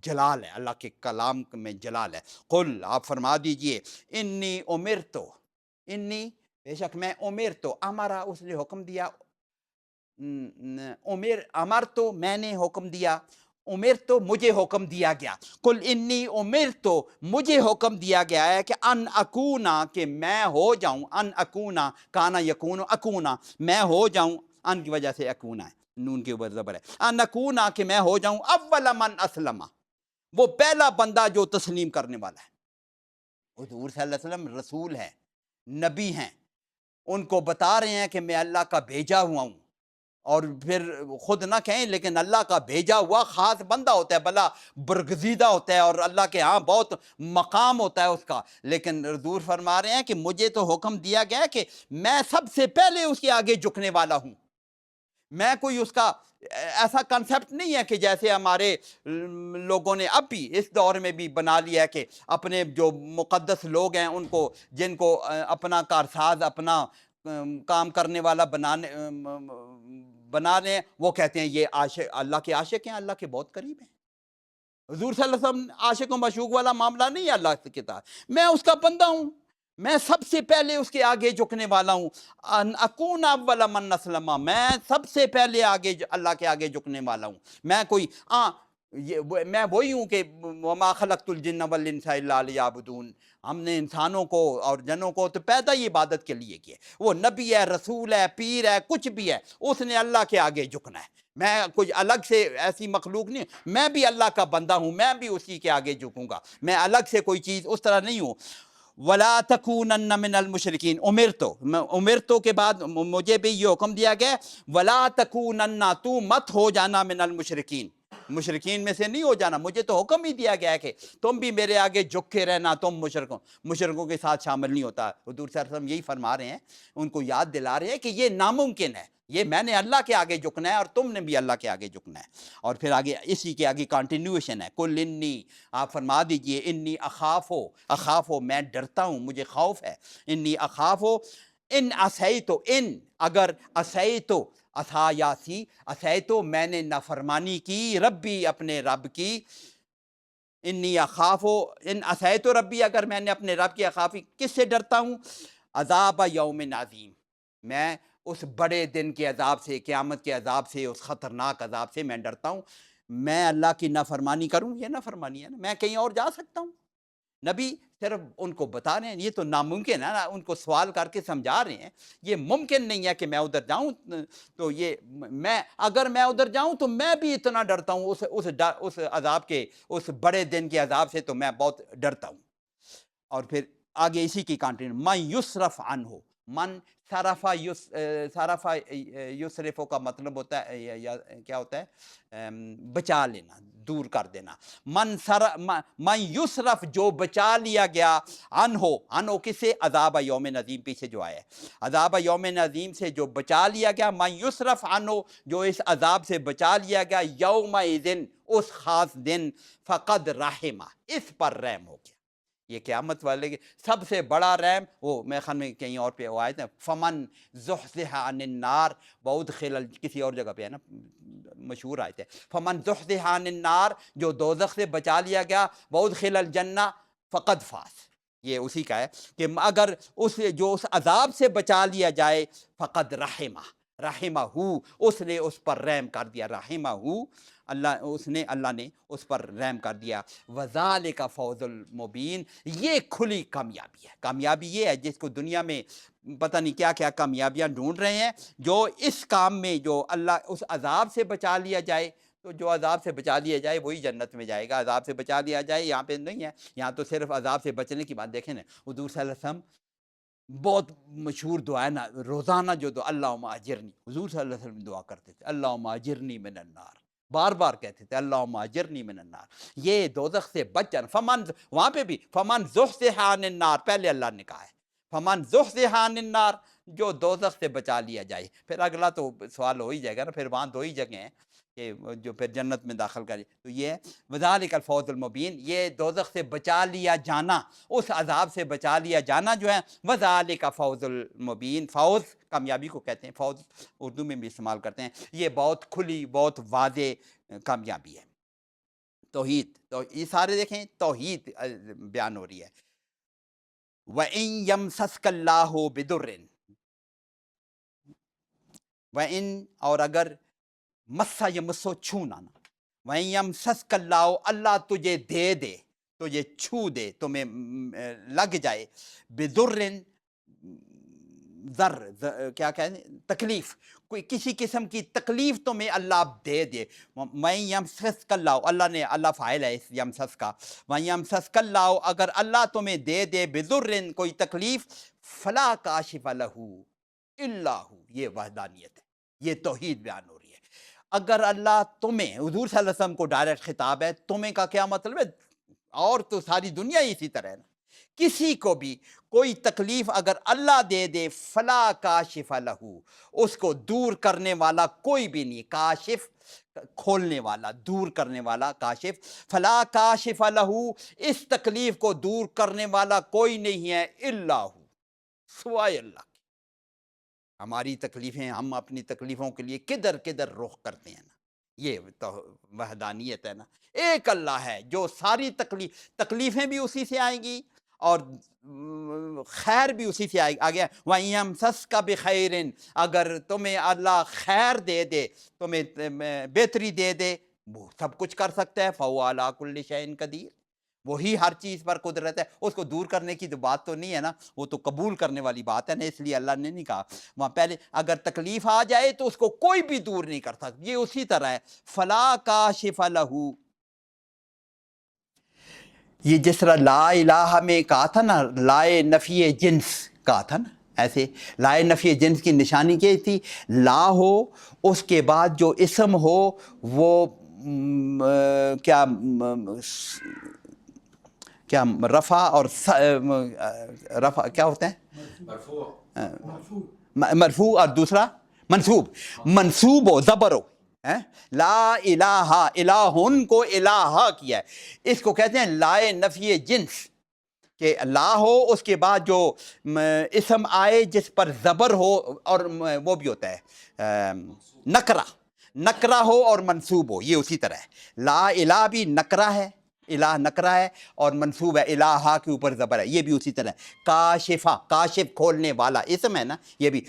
جلال ہے، اللہ کے کلام میں جلال ہے، قل، آپ فرما دیجئے، انی امرتو، انی، بے شک میں، امرتو، ہمارا اس نے حکم دیا، امر تو میں نے حکم دیا، امر تو مجھے حکم دیا گیا، کل انی امر تو مجھے حکم دیا گیا ہے کہ ان اکونا، کہ میں ہو جاؤں، ان اکونا، کانا یکون اکونا، میں ہو جاؤں، ان کی وجہ سے اکونا ہے، نون کے اوپر زبر ہے، ان اکونا، کہ میں ہو جاؤں، اول من اسلم، وہ پہلا بندہ جو تسلیم کرنے والا ہے۔ حضور صلی اللہ علیہ وسلم رسول ہیں، نبی ہیں، ان کو بتا رہے ہیں کہ میں اللہ کا بھیجا ہوا ہوں، اور پھر خود نہ کہیں لیکن اللہ کا بھیجا ہوا خاص بندہ ہوتا ہے، بھلا برگزیدہ ہوتا ہے، اور اللہ کے ہاں بہت مقام ہوتا ہے اس کا، لیکن حضور فرما رہے ہیں کہ مجھے تو حکم دیا گیا کہ میں سب سے پہلے اس کے آگے جھکنے والا ہوں، میں کوئی اس کا ایسا کنسپٹ نہیں ہے کہ جیسے ہمارے لوگوں نے اب بھی اس دور میں بھی بنا لیا ہے کہ اپنے جو مقدس لوگ ہیں ان کو، جن کو اپنا کارساز، اپنا کام کرنے والا بنا رہے ہیں، وہ کہتے ہیں یہ عاشق، اللہ کے عاشق ہیں، اللہ کے بہت قریب ہیں۔ حضور صلی اللہ علیہ وسلم عاشق و مشوق والا معاملہ نہیں ہے اللہ کے ساتھ، میں اس کا بندہ ہوں، میں سب سے پہلے اس کے آگے جھکنے والا ہوں، ان اکون اول من اسلم، میں سب سے پہلے آگے اللہ کے آگے جھکنے والا ہوں۔ میں کوئی میں وہی ہوں کہ وما خلقت الجن والانس الا لیعبدون، ہم نے انسانوں کو اور جنوں کو تو پیدا ہی عبادت کے لیے کیا۔ وہ نبی ہے، رسول ہے، پیر ہے، کچھ بھی ہے، اس نے اللہ کے آگے جھکنا ہے۔ میں کوئی الگ سے ایسی مخلوق نہیں، میں بھی اللہ کا بندہ ہوں، میں بھی اسی کے آگے جھکوں گا، میں الگ سے کوئی چیز اس طرح نہیں ہوں۔ ولا تکونن من المشرکین، امرتو کے بعد مجھے بھی یہ حکم دیا گیا، ولا تکونن، تو مت ہو جانا من المشرکین، مشرکین میں سے نہیں ہو جانا۔ مجھے تو حکم ہی دیا گیا ہے کہ تم بھی میرے آگے جھک کے رہنا، تم مشرکوں کے ساتھ شامل نہیں ہوتا۔ حضور صلی اللہ علیہ وسلم یہی فرما رہے ہیں، ان کو یاد دلا رہے ہیں کہ یہ ناممکن ہے، یہ میں نے اللہ کے آگے جھکنا ہے اور تم نے بھی اللہ کے آگے جھکنا ہے۔ اور پھر آگے اسی کے آگے کنٹینیوشن ہے، کل انی، آپ فرما دیجئے انی اخافو، میں ڈرتا ہوں، مجھے خوف ہے، انی اخافو ان عصیتو، ان اگر عصیتو، عصا یاسی، عصیتو میں نے نافرمانی کی، ربی اپنے رب کی، انی اخافو ان عصیتو ربی، اگر میں نے اپنے رب کی اخافی، کس سے ڈرتا ہوں؟ عذاب یوم عظیم، میں اس بڑے دن کے عذاب سے، قیامت کے عذاب سے، اس خطرناک عذاب سے میں ڈرتا ہوں۔ میں اللہ کی نافرمانی کروں، یہ نافرمانی ہے نا، میں کہیں اور جا سکتا ہوں؟ نبی صرف ان کو بتا رہے ہیں یہ تو ناممکن ہے نا، ان کو سوال کر کے سمجھا رہے ہیں یہ ممکن نہیں ہے کہ میں ادھر جاؤں، تو یہ میں اگر میں ادھر جاؤں تو میں بھی اتنا ڈرتا ہوں اس عذاب کے، اس بڑے دن کے عذاب سے، تو میں بہت ڈرتا ہوں۔ اور پھر آگے اسی کی کانٹینیو، من یصرف عنہ، من صرفہ یصرفو کا مطلب ہوتا ہے کیا ہوتا ہے؟ بچا لینا، دور کر دینا۔ من یصرف، جو بچا لیا گیا، عنہ کس سے؟ عذاب یوم عظیم، پیچھے جو آیا ہے، عذاب یوم عظیم سے جو بچا لیا گیا، من یصرف عنہ، جو اس عذاب سے بچا لیا گیا، یومئذ، اس خاص دن، فقد رحمہ، اس پر رحم ہو گیا۔ یہ قیامت والے کے سب سے بڑا رحم، وہ میں خان میں کہیں اور پہ وہ آیت ہے، فمن زحزح عن النار، وادخل، کسی اور جگہ پہ ہے نا مشہور آیت ہے، فمن زحزح عن النار، جو دوزخ سے بچا لیا گیا، وادخل الجنہ فقد فاز، یہ اسی کا ہے کہ اگر جو اس عذاب سے بچا لیا جائے، فقد رحمہ اس نے اس پر رحم کر دیا، رحمہ اللہ نے اس پر رحم کر دیا۔ وذالک فوز المبین، یہ کھلی کامیابی ہے۔ کامیابی یہ ہے جس کو دنیا میں پتہ نہیں کیا کیا کامیابیاں ڈھونڈ رہے ہیں، جو اس کام میں جو اللہ اس عذاب سے بچا لیا جائے، تو جو عذاب سے بچا لیا جائے وہی جنت میں جائے گا، عذاب سے بچا لیا جائے یہاں پہ نہیں ہے، یہاں تو صرف عذاب سے بچنے کی بات۔ دیکھیں نا حضور صلی اللہ علیہ وسلم بہت مشہور دعا ہے نا، روزانہ جو دعا، اللہم اجرنی، حضور صلی اللہ علیہ وسلم دعا کرتے تھے، اللہم اجرنی من النار، بار بار کہتے تھے اللہم اجرنی من النار، یہ دوزخ سے بچ جانا۔ فمن، وہاں پہ بھی فمن زحزح عن النار، پہلے اللہ نے کہا ہے فمن زحزح عن النار، جو دوزخ سے بچا لیا جائے۔ پھر اگلا تو سوال ہو ہی جائے گا نا، پھر وہاں دو ہی جگہ ہیں کہ جو پھر جنت میں داخل کرے، تو یہ ہے وذالک الفوز المبین، یہ دوزخ سے بچا لیا جانا، اس عذاب سے بچا لیا جانا جو ہے، وذالک فوز المبین، فوز کامیابی کو کہتے ہیں، فوز اردو میں بھی استعمال کرتے ہیں، یہ بہت کھلی، بہت واضح کامیابی ہے۔ توحید، تو یہ سارے دیکھیں توحید بیان ہو رہی ہے۔ وَإِن يَمْسَسْكَ اللَّهُ بِضُرٍّ، وَإِن، اور اگر مسا یمسو چھونا نا، وَإِن يَمْسَسْكَ اللَّهُ، اللہ تجھے دے دے، تجھے چھو دے، تمہیں لگ جائے، بِضُرٍّ، کیا کہیں، تکلیف، کوئی کسی قسم کی تکلیف تمہیں اللہ دے دے، وَإِن يَمْسَسْكَ اللَّهُ، اللہ نے، اللہ فاعل ہے اس یمسس کا، وَإِن يَمْسَسْكَ اللَّهُ، اگر اللہ تمہیں دے دے، بِضُرٍّ، کوئی تکلیف، فَلَا كَاشِفَ لَهُ إِلَّا هُ، یہ وحدانیت ہے، یہ توحید بیان ہو رہی ہے۔ اگر اللہ تمہیں، حضور صلی اللہ علیہ وسلم کو ڈائریکٹ خطاب ہے، تمہیں کا کیا مطلب ہے؟ اور تو ساری دنیا ہی اسی طرح ہے نا، کسی کو بھی کوئی تکلیف اگر اللہ دے دے، فلا کاشف لہ، اس کو دور کرنے والا کوئی بھی نہیں، کاشف کھولنے والا، دور کرنے والا، کاشف، فلا کاشف لہ، اس تکلیف کو دور کرنے والا کوئی نہیں ہے، الا ہو، سوائے اللہ کے۔ ہماری تکلیفیں، ہم اپنی تکلیفوں کے لیے کدھر کدھر رخ کرتے ہیں نا، یہ تو وحدانیت ہے نا، ایک اللہ ہے جو ساری تکلیفیں بھی اسی سے آئیں گی، اور خیر بھی اسی سے آ گیا وَإِن يَمْسَسْكَ بِخَيْرٍ، اگر تمہیں اللہ خیر دے دے، تمہیں بہتری دے دے، وہ سب کچھ کر سکتا ہے، فَهُوَ عَلَىٰ كُلِّ شَيْءٍ قَدِيرٌ، وہی ہر چیز پر قدرت ہے۔ اس کو دور کرنے کی تو بات تو نہیں ہے نا، وہ تو قبول کرنے والی بات ہے نا، اس لیے اللہ نے نہیں کہا وہاں پہلے اگر تکلیف آ جائے تو اس کو کوئی بھی دور نہیں کر سکتا، یہ اسی طرح ہے فَلَا كَاشِفَ لَهُ، یہ جس طرح لا الہ میں کہا تھا نا، لائے نفی جنس کہا تھا نا، ایسے لائے نفی جنس کی نشانی کیا تھی؟ لا ہو، اس کے بعد جو اسم ہو وہ کیا رفع اور رفع کیا ہوتا ہے؟ مرفوع اور دوسرا منصوب ہو، زبر ہو۔ لا الہ، الہن کو الہ کیا ہے، اس کو کہتے ہیں لائے نفی جنس، کہ لا ہو اس کے بعد جو اسم آئے جس پر زبر ہو، اور وہ بھی ہوتا ہے نکرہ ہو اور منصوب ہو، یہ اسی طرح ہے۔ لا الہ بھی نکرہ ہے، الہ نکرہ ہے، اور منصوب ہے الہ کے اوپر زبر ہے، یہ بھی اسی طرح ہے۔ کاشفہ، کاشف کھولنے والا اسم ہے نا، یہ بھی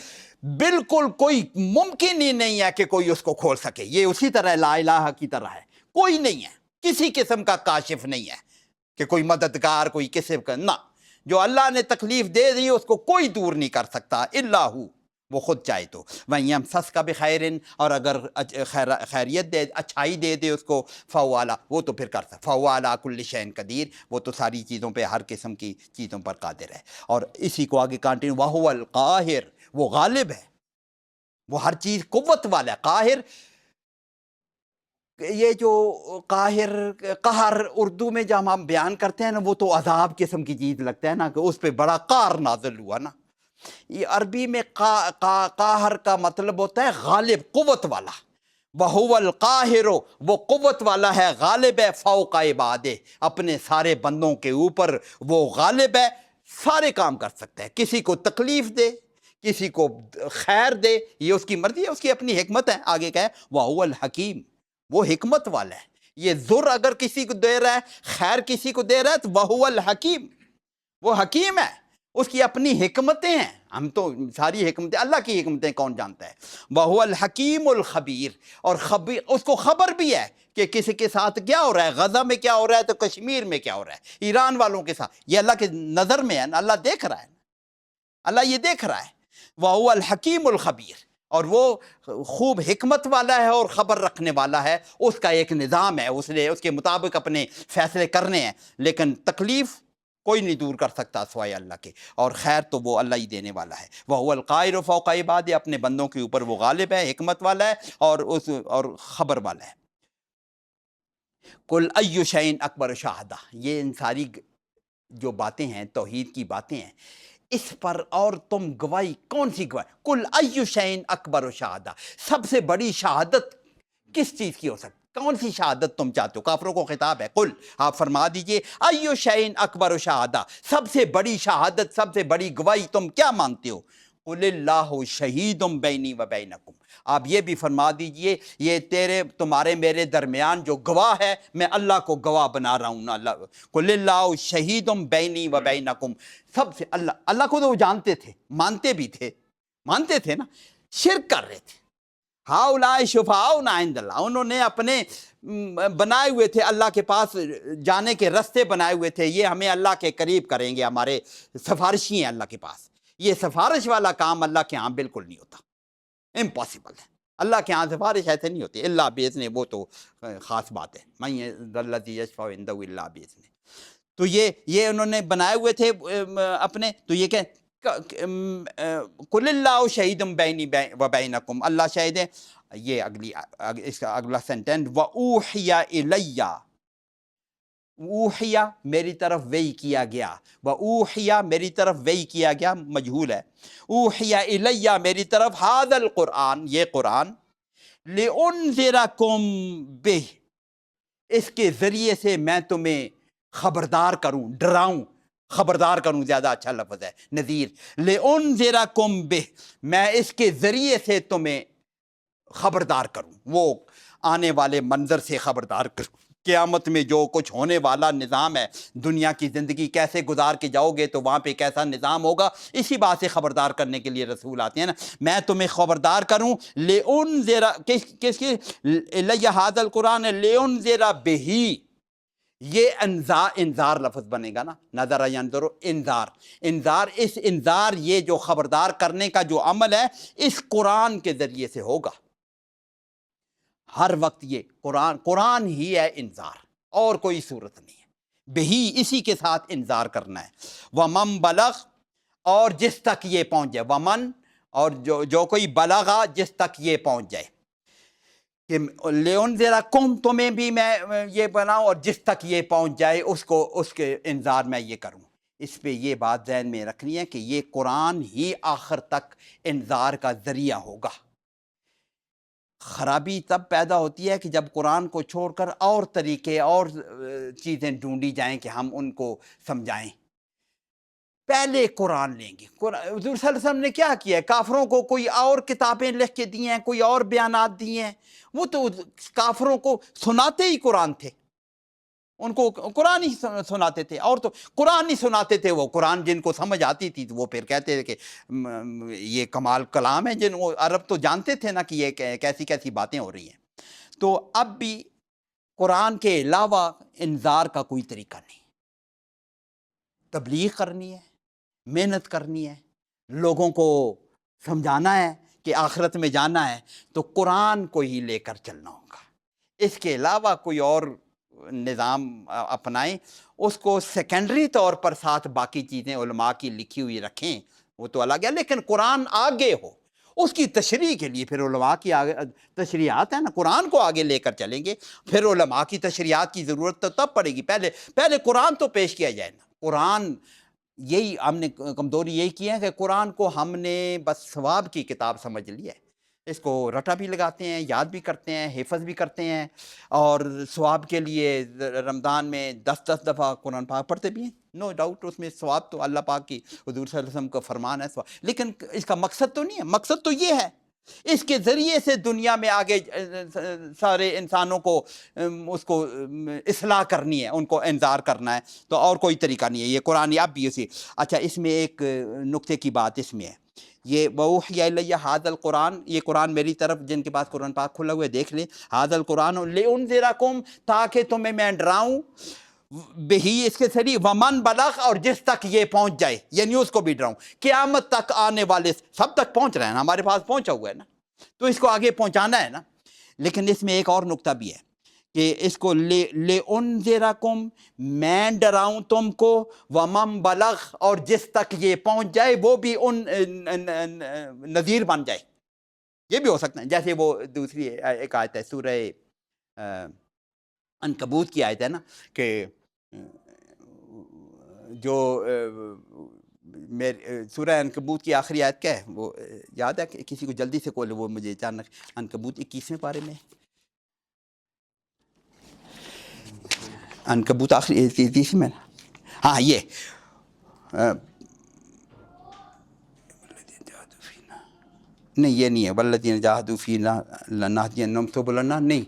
بالکل کوئی ممکن ہی نہیں ہے کہ کوئی اس کو کھول سکے، یہ اسی طرح لا الہ کی طرح ہے، کوئی نہیں ہے، کسی قسم کا کاشف نہیں ہے کہ کوئی مددگار، کوئی قسم کا، نہ، جو اللہ نے تکلیف دے دی اس کو کوئی دور نہیں کر سکتا الا ہو، وہ خود چاہے تو۔ وَإِن يَمْسَسْكَ بِخَيْرٍ، اور اگر خیریت دے، اچھائی دے دے اس کو، فَهُوَ عَلَىٰ، وہ تو پھر کر سکتا، فَهُوَ عَلَىٰ كُلِّ شَيْءٍ قَدِيرٌ، وہ تو ساری چیزوں پہ، ہر قسم کی چیزوں پر قادر ہے۔ اور اسی کو آگے کنٹینیو، وَهُوَ الْقَاهِرُ، وہ غالب ہے، وہ ہر چیز قوت والا ہے۔ قاہر، یہ جو قہر اردو میں جب ہم بیان کرتے ہیں نا، وہ تو عذاب قسم کی چیز لگتا ہے نا، کہ اس پہ بڑا قہر نازل ہوا نا۔ یہ عربی میں قاہر کا مطلب ہوتا ہے غالب، قوت والا۔ وَهُوَ الْقَاهِرُ، وہ قوت والا ہے، غالب ہے، فوق عبادہ، اپنے سارے بندوں کے اوپر وہ غالب ہے، سارے کام کر سکتا ہے، کسی کو تکلیف دے، کسی کو خیر دے، یہ اس کی مرضی ہے، اس کی اپنی حکمت ہے۔ آگے کہے وَهُوَ الْحَكِيمُ، وہ حکمت والا ہے۔ یہ ذر اگر کسی کو دے رہا ہے، خیر کسی کو دے رہا ہے، تو وَهُوَ الْحَكِيمُ، وہ حکیم ہے، اس کی اپنی حکمتیں ہیں، ہم تو ساری حکمتیں، اللہ کی حکمتیں کون جانتا ہے۔ وَهُوَ الْحَكِيمُ الْخَبِيرُ، اور خبیر، اس کو خبر بھی ہے کہ کسی کے ساتھ کیا ہو رہا ہے، غزہ میں کیا ہو رہا ہے تو کشمیر میں کیا ہو رہا ہے، ایران والوں کے ساتھ، یہ اللہ کے نظر میں ہے نا، اللہ دیکھ رہا ہے، اللہ یہ دیکھ رہا ہے۔ وَهُوَ الْحَكِيمُ الْخَبِيرُ، اور وہ خوب حکمت والا ہے اور خبر رکھنے والا ہے، اس کا ایک نظام ہے، اس نے اس کے مطابق اپنے فیصلے کرنے ہیں، لیکن تکلیف کوئی نہیں دور کر سکتا سوائے اللہ کے، اور خیر تو وہ اللہ ہی دینے والا ہے۔ وَهُوَ الْقَاهِرُ فَوْقَ عِبَادِهِ، اپنے بندوں کے اوپر وہ غالب ہے، حکمت والا ہے، اور خبر والا ہے۔ قُلْ أَيُّ شَيْءٍ أَكْبَرُ شَهَادَةً، یہ ان ساری جو باتیں ہیں، توحید کی باتیں ہیں، اس پر اور تم گواہی، کون سی گواہی؟ قُلْ أَيُّ شَيْءٍ أَكْبَرُ شَهَادَةً، سب سے بڑی شہادت کس چیز کی ہو سکتی، کون سی شہادت تم چاہتے ہو؟ کافروں کو خطاب ہے، قل، آپ فرما دیجئے، ایو شیء اکبر شہادہ، سب سے بڑی شہادت، سب سے بڑی گواہی تم کیا مانگتے ہو؟ قل اللہ شہید بینی و بینکم، آپ یہ بھی فرما دیجئے، یہ تمہارے میرے درمیان جو گواہ ہے، میں اللہ کو گواہ بنا رہا ہوں نا، اللہ، قل اللہ شہید بینی و بینکم، سب سے اللہ کو تو وہ جانتے تھے، مانتے تھے نا، شرک کر رہے تھے۔ ہاؤلائے شفعاؤنا عند اللہ، انہوں نے اپنے بنائے ہوئے تھے اللہ کے پاس جانے کے رستے بنائے ہوئے تھے، یہ ہمیں اللہ کے قریب کریں گے، ہمارے سفارشی ہیں اللہ کے پاس۔ یہ سفارش والا کام اللہ کے ہاں بالکل نہیں ہوتا، امپاسبل ہے، اللہ کے ہاں سفارش ایسے نہیں ہوتی، اللہ باذنہ، وہ تو خاص بات ہے، من ذا الذی یشفع عندہ الا باذنہ۔ تو یہ انہوں نے بنائے ہوئے تھے اپنے، تو یہ کہ قل اللہ شہید بینی و بینکم، اللہ شہید ہے۔ یہ اس کا اگلا سینٹنس، وَأُوحِیَ إِلَيَّ، اوحیہ میری طرف وحی کیا گیا، وَأُوحِیَ میری طرف وحی کیا گیا، مجہول ہے، اوحیَ إِلَيَّ میری طرف، هذا القرآن، یہ قرآن، لِأُنذِرَكُم بِهِ، اس کے ذریعے سے میں تمہیں خبردار کروں، ڈراؤں، خبردار کروں زیادہ اچھا لفظ ہے، نذیر، لِأُنذِرَكُم بِهِ، میں اس کے ذریعے سے تمہیں خبردار کروں، وہ آنے والے منظر سے خبردار کروں۔ قیامت میں جو کچھ ہونے والا نظام ہے، دنیا کی زندگی کیسے گزار کے جاؤ گے تو وہاں پہ کیسا نظام ہوگا، اسی بات سے خبردار کرنے کے لیے رسول آتے ہیں نا۔ میں تمہیں خبردار کروں، لِأُنذِرَ کس کی اِلَیَّ ھَذَا الْقُرْآنَ لِأُنذِرَ بِهِ، یہ انذار لفظ بنے گا نا، نظر ینظر انذار، انذار، اس انذار، یہ جو خبردار کرنے کا جو عمل ہے اس قرآن کے ذریعے سے ہوگا۔ ہر وقت یہ قرآن ہی ہے انذار، اور کوئی صورت نہیں ہے، بہی، اسی کے ساتھ انذار کرنا ہے۔ ومن بلغ، اور جس تک یہ پہنچ جائے، ومن، اور جو کوئی بلغا، جس تک یہ پہنچ جائے، کہ لِأُنذِرَکُم، تمہیں بھی میں یہ بناؤں، اور جس تک یہ پہنچ جائے اس کے انذار میں یہ کروں۔ اس پہ یہ بات ذہن میں رکھنی ہے کہ یہ قرآن ہی آخر تک انذار کا ذریعہ ہوگا۔ خرابی تب پیدا ہوتی ہے کہ جب قرآن کو چھوڑ کر اور طریقے اور چیزیں ڈھونڈی جائیں کہ ہم ان کو سمجھائیں۔ پہلے قرآن لیں گے۔ حضور صلی اللہ علیہ وسلم نے کیا کیا ہے؟ کافروں کو کوئی اور کتابیں لکھ کے دی ہیں، کوئی اور بیانات دیے ہیں، وہ تو کافروں کو سناتے ہی قرآن تھے، ان کو قرآن ہی سناتے تھے، اور تو قرآن ہی سناتے تھے۔ وہ قرآن جن کو سمجھ آتی تھی وہ پھر کہتے تھے کہ یہ کمال کلام ہے، جن وہ عرب تو جانتے تھے نا کہ یہ کیسی کیسی باتیں ہو رہی ہیں۔ تو اب بھی قرآن کے علاوہ انذار کا کوئی طریقہ نہیں، تبلیغ کرنی ہے، محنت کرنی ہے، لوگوں کو سمجھانا ہے کہ آخرت میں جانا ہے تو قرآن کو ہی لے کر چلنا ہوگا۔ اس کے علاوہ کوئی اور نظام اپنائیں، اس کو سیکنڈری طور پر ساتھ باقی چیزیں علماء کی لکھی ہوئی رکھیں، وہ تو الگ ہے، لیکن قرآن آگے ہو، اس کی تشریح کے لیے پھر علماء کی تشریحات ہیں نا، قرآن کو آگے لے کر چلیں گے، پھر علماء کی تشریحات کی ضرورت تو تب پڑے گی، پہلے قرآن تو پیش کیا جائے نا۔ قرآن، یہی ہم نے کمزوری یہی کی ہے کہ قرآن کو ہم نے بس ثواب کی کتاب سمجھ لی ہے، اس کو رٹا بھی لگاتے ہیں، یاد بھی کرتے ہیں، حفظ بھی کرتے ہیں، اور ثواب کے لیے رمضان میں 10 دفعہ قرآن پاک پڑھتے بھی ہیں، نو ڈاؤٹ، اس میں ثواب تو اللہ پاک کی، حضور صلی اللہ علیہ وسلم کا فرمان ہے ثواب، لیکن اس کا مقصد تو نہیں ہے۔ مقصد تو یہ ہے اس کے ذریعے سے دنیا میں آگے سارے انسانوں کو اس کو اصلاح کرنی ہے، ان کو انذار کرنا ہے، تو اور کوئی طریقہ نہیں ہے۔ یہ قرآن اب بھی اسی۔ اچھا، اس میں ایک نقطے کی بات اس میں ہے، یہ وَأُوحِیَ إِلَیَّ ھَذَا الْقُرْآنُ، یہ قرآن میری طرف، جن کے پاس قرآن پاک کھلا ہوا ہے دیکھ لیں، ھَذَا الْقُرْآنُ لِأُنذِرَکُم، تاکہ تمہیں میں ڈراؤں، بہی، اس کے ذریعے، ومن بلغ، اور جس تک یہ پہنچ جائے، یعنی اس کو بھی ڈراؤں، قیامت تک آنے والے سب تک پہنچ رہے ہیں، ہمارے پاس پہنچا ہوا ہے نا، تو اس کو آگے پہنچانا ہے نا۔ لیکن اس میں ایک اور نقطہ بھی ہے کہ اس کو لِأُنذِرَکُم، میں ڈراؤں تم کو، ومن بلغ، اور جس تک یہ پہنچ جائے وہ بھی ان نذیر بن جائے، یہ بھی ہو سکتا ہے۔ جیسے وہ دوسری ایک آیت ہے، سورہ عنکبوت کی آیت ہے نا، کہ جو سورہ عنکبوت کی آخری آیت کیا ہے، وہ یاد ہے کسی کو؟ جلدی سے کھولے، وہ مجھے اچانک، عنکبوت 21ویں پارے میں، عنکبوت آخری 30 میں، ہاں یہ نہیں، یہ نہیں ہے، والذین جاہدوا فینا لنہدینہم سبلنا، نہیں،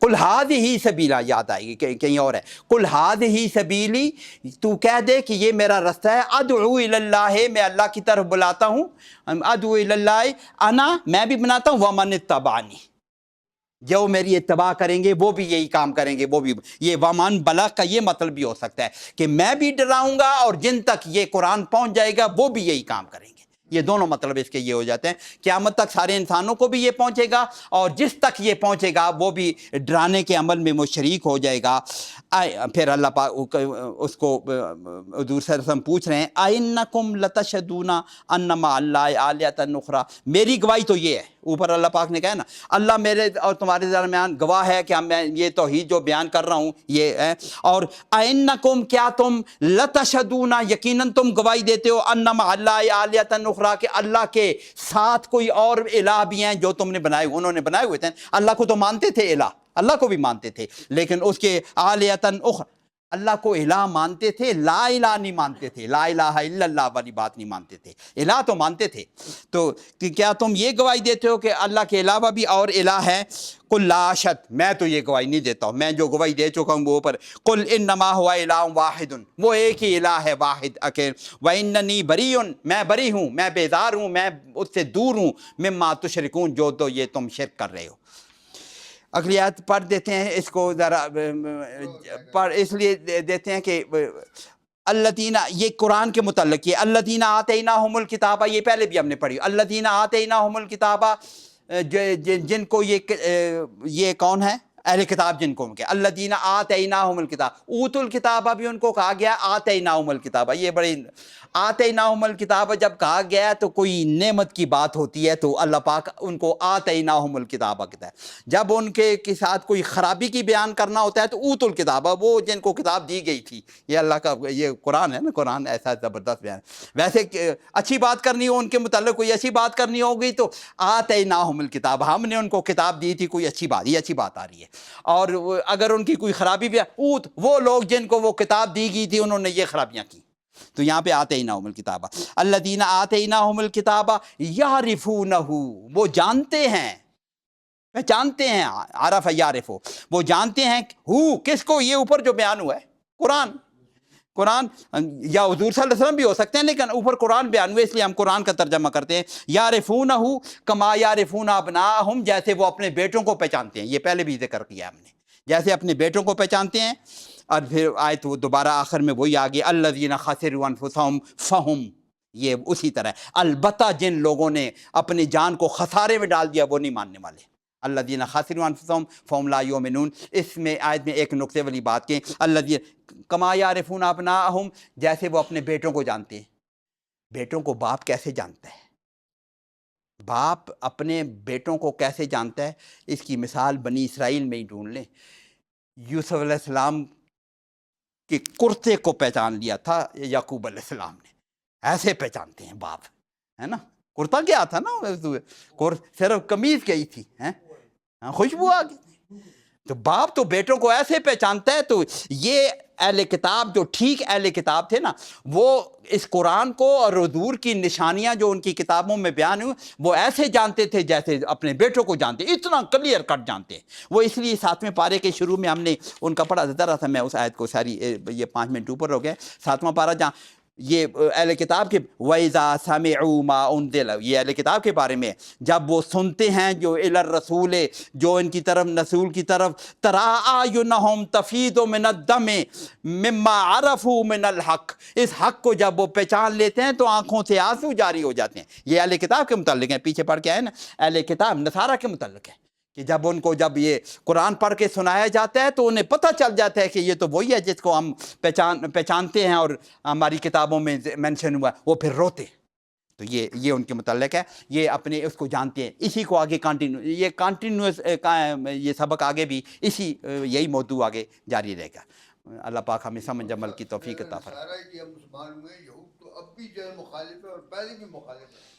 قل ھذہ سبیلا، یاد آئے گی، کہیں اور ہے، قل ھذہ سبیلی، تو کہہ دے کہ یہ میرا رستہ ہے، ادعو الی اللہ، میں اللہ کی طرف بلاتا ہوں، ادعو الی اللہ، انا، میں بھی بناتا ہوں، ومن اتبعنی، جو میری اتباع کریں گے وہ بھی یہی کام کریں گے، وہ بھی، یہ ومن بلغ کا یہ مطلب بھی ہو سکتا ہے کہ میں بھی ڈراؤں گا، اور جن تک یہ قرآن پہنچ جائے گا وہ بھی یہی کام کریں گے۔ یہ دونوں مطلب اس کے یہ ہو جاتے ہیں، قیامت تک سارے انسانوں کو بھی یہ پہنچے گا، اور جس تک یہ پہنچے گا وہ بھی ڈرانے کے عمل میں وہ شریک ہو جائے گا۔ پھر اللہ پاک اس کو حضور صلی اللہ علیہ وسلم پوچھ رہے ہیں، اَإِنَّکُمْ لَتَشْهَدُونَ أَنَّ مَعَ اللہِ آلِهَةً أُخْرَىٰ، میری گواہی تو یہ ہے، اوپر اللہ پاک نے کہا نا، اللہ میرے اور تمہارے درمیان گواہ ہے کہ میں یہ توحید جو بیان کر رہا ہوں یہ ہے، اور اَإِنَّکُمْ، کیا تم، لَتَشْهَدُونَ، یقیناً تم گواہی دیتے ہو، أَنَّ مَعَ اللہِ آلِهَةً أُخْرَىٰ، کہ اللہ کے ساتھ کوئی اور الہ بھی ہیں جو تم نے بنائے ہوئے، انہوں نے بنائے ہوئے تھے، اللہ کو تو مانتے تھے، الہ اللہ کو بھی مانتے تھے، لیکن اس کے آلیتاً اخرى، اللہ کو الہ مانتے تھے، لا الہ نہیں مانتے تھے، لا الہ الا اللہ والی بات نہیں مانتے تھے، الہ تو مانتے تھے۔ تو کیا تم یہ گواہی دیتے ہو کہ اللہ کے علاوہ بھی اور الہ ہے؟ قل لا اشہد، میں تو یہ گواہی نہیں دیتا ہوں، میں جو گواہی دے چکا ہوں وہ اوپر، قل انما هو الہ واحد، وہ ایک ہی الہ ہے واحد اکیل، واننی بریء، میں بری ہوں، میں بیزار ہوں، میں اس سے دور ہوں، مما تشرکون، جو تو یہ تم شرک کر رہے ہو۔ اگلی آیت پڑھ دیتے ہیں اس کو ذرا، پڑھ اس لیے دیتے ہیں کہ الذین، یہ قرآن کے متعلق یہ الذین آتیناہم الکتاب، یہ پہلے بھی ہم نے پڑھی، الذین آتیناہم الکتاب، جن کو یہ کون ہے؟ اہل کتاب جن کو کہ الذین آتیناہم الکتاب، اوت الکتاب بھی ان کو کہا گیا، آتیناہم الکتاب، یہ بڑی آتیناہم الکتاب جب کہا گیا تو کوئی نعمت کی بات ہوتی ہے تو اللہ پاک ان کو آتیناہم الکتاب کہتا ہے۔ جب ان کے ساتھ کوئی خرابی کی بیان کرنا ہوتا ہے تو اوت الکتاب، وہ جن کو کتاب دی گئی تھی، یہ اللہ کا یہ قرآن ہے نا، قرآن ایسا زبردست بیان۔ ویسے اچھی بات کرنی ہو ان کے متعلق، کوئی اچھی بات کرنی ہوگی تو آتیناہم الکتاب، ہم نے ان کو کتاب دی تھی، کوئی اچھی بات، یہ اچھی بات آ رہی ہے۔ اور اگر ان کی کوئی خرابی بھی، اوت وہ لوگ جن کو وہ کتاب دی گئی تھی انہوں نے یہ خرابیاں کی، تو یہاں پہ آتیناہم الکتاب، الذین آتیناہم الکتاب یعرفونہ، وہ جانتے ہیں، پہچانتے ہیں، عرف یعرف، وہ جانتے ہیں، کس کو؟ یہ اوپر جو بیان ہوا ہے قرآن، قرآن یا حضور صلی اللہ علیہ وسلم بھی ہو سکتے ہیں، لیکن اوپر قرآن بیان ہوئے اس لیے ہم قرآن کا ترجمہ کرتے ہیں۔ یعرفونہ کما یعرفون ابناءہم، جیسے وہ اپنے بیٹوں کو پہچانتے ہیں، یہ پہلے بھی ذکر کیا ہم نے، جیسے اپنے بیٹوں کو پہچانتے ہیں۔ اور پھر آیت وہ دوبارہ آخر میں وہی آگے، الذین خسروا انفسہم فہم، یہ اسی طرح ہے، البتہ جن لوگوں نے اپنی جان کو خسارے میں ڈال دیا وہ نہیں ماننے والے، الذین خسروا انفسہم فہم لا یؤمنون۔ اس میں آیت میں ایک نقطے والی بات کہ الذین کما یعرفون ابناءہم، جیسے وہ اپنے بیٹوں کو جانتے ہیں۔ بیٹوں کو باپ کیسے جانتا ہے؟ باپ اپنے بیٹوں کو کیسے جانتا ہے؟ اس کی مثال بنی اسرائیل میں ہی ڈھونڈ لیں۔ یوسف علیہ السلام کے کرتے کو پہچان لیا تھا یعقوب علیہ السلام نے، ایسے پہچانتے ہیں باپ، ہے نا؟ کرتا کیا تھا نا، صرف قمیض گئی تھی، خوشبو آ گئی، تو باپ تو بیٹوں کو ایسے پہچانتا ہے۔ تو یہ اہل کتاب جو ٹھیک اہل کتاب تھے نا، وہ اس قرآن کو اور حضور کی نشانیاں جو ان کی کتابوں میں بیان ہوئی وہ ایسے جانتے تھے جیسے اپنے بیٹوں کو جانتے، اتنا کلیئر کٹ جانتے ہیں وہ۔ اس لیے 7ویں پارے کے شروع میں ہم نے ان کا پڑھا ذرا تھا، میں اس آیت کو ساری، یہ 5 منٹ اوپر ہو گئے، 7واں پارہ جہاں یہ اہل کتاب کے وَإِذَا سَمِعُوا مَا أُنزِلَ، یہ اہل کتاب کے بارے میں، جب وہ سنتے ہیں جو الی الرسول، جو ان کی طرف رسول کی طرف، تَرَىٰ أَعْيُنَهُمْ تَفِيضُ مِنَ الدَّمِ مِمَّا عَرَفُوا مِنَ الْحَقِّ، اس حق کو جب وہ پہچان لیتے ہیں تو آنکھوں سے آنسو جاری ہو جاتے ہیں۔ یہ اہل کتاب کے متعلق ہیں، پیچھے پڑھ کے آئے نا، اہل کتاب نصارہ کے متعلق ہے کہ جب ان کو جب یہ قرآن پڑھ کے سنایا جاتا ہے تو انہیں پتہ چل جاتا ہے کہ یہ تو وہی ہے جس کو ہم پہچانتے ہیں اور ہماری کتابوں میں مینشن ہوا ہے، وہ پھر روتے۔ تو یہ ان کے متعلق ہے، یہ اپنے اس کو جانتے ہیں، اسی کو آگے یہ کنٹینیوس یہ سبق آگے بھی اسی یہی موضوع آگے جاری رہے گا۔ اللہ پاک ہمیں سمجھ عمل کی توفیق عطا فرمائے۔ مسلمان ہوئے، یہود تو اب بھی جو ہے مخالف ہے اور پہلے بھی مخالف ہے۔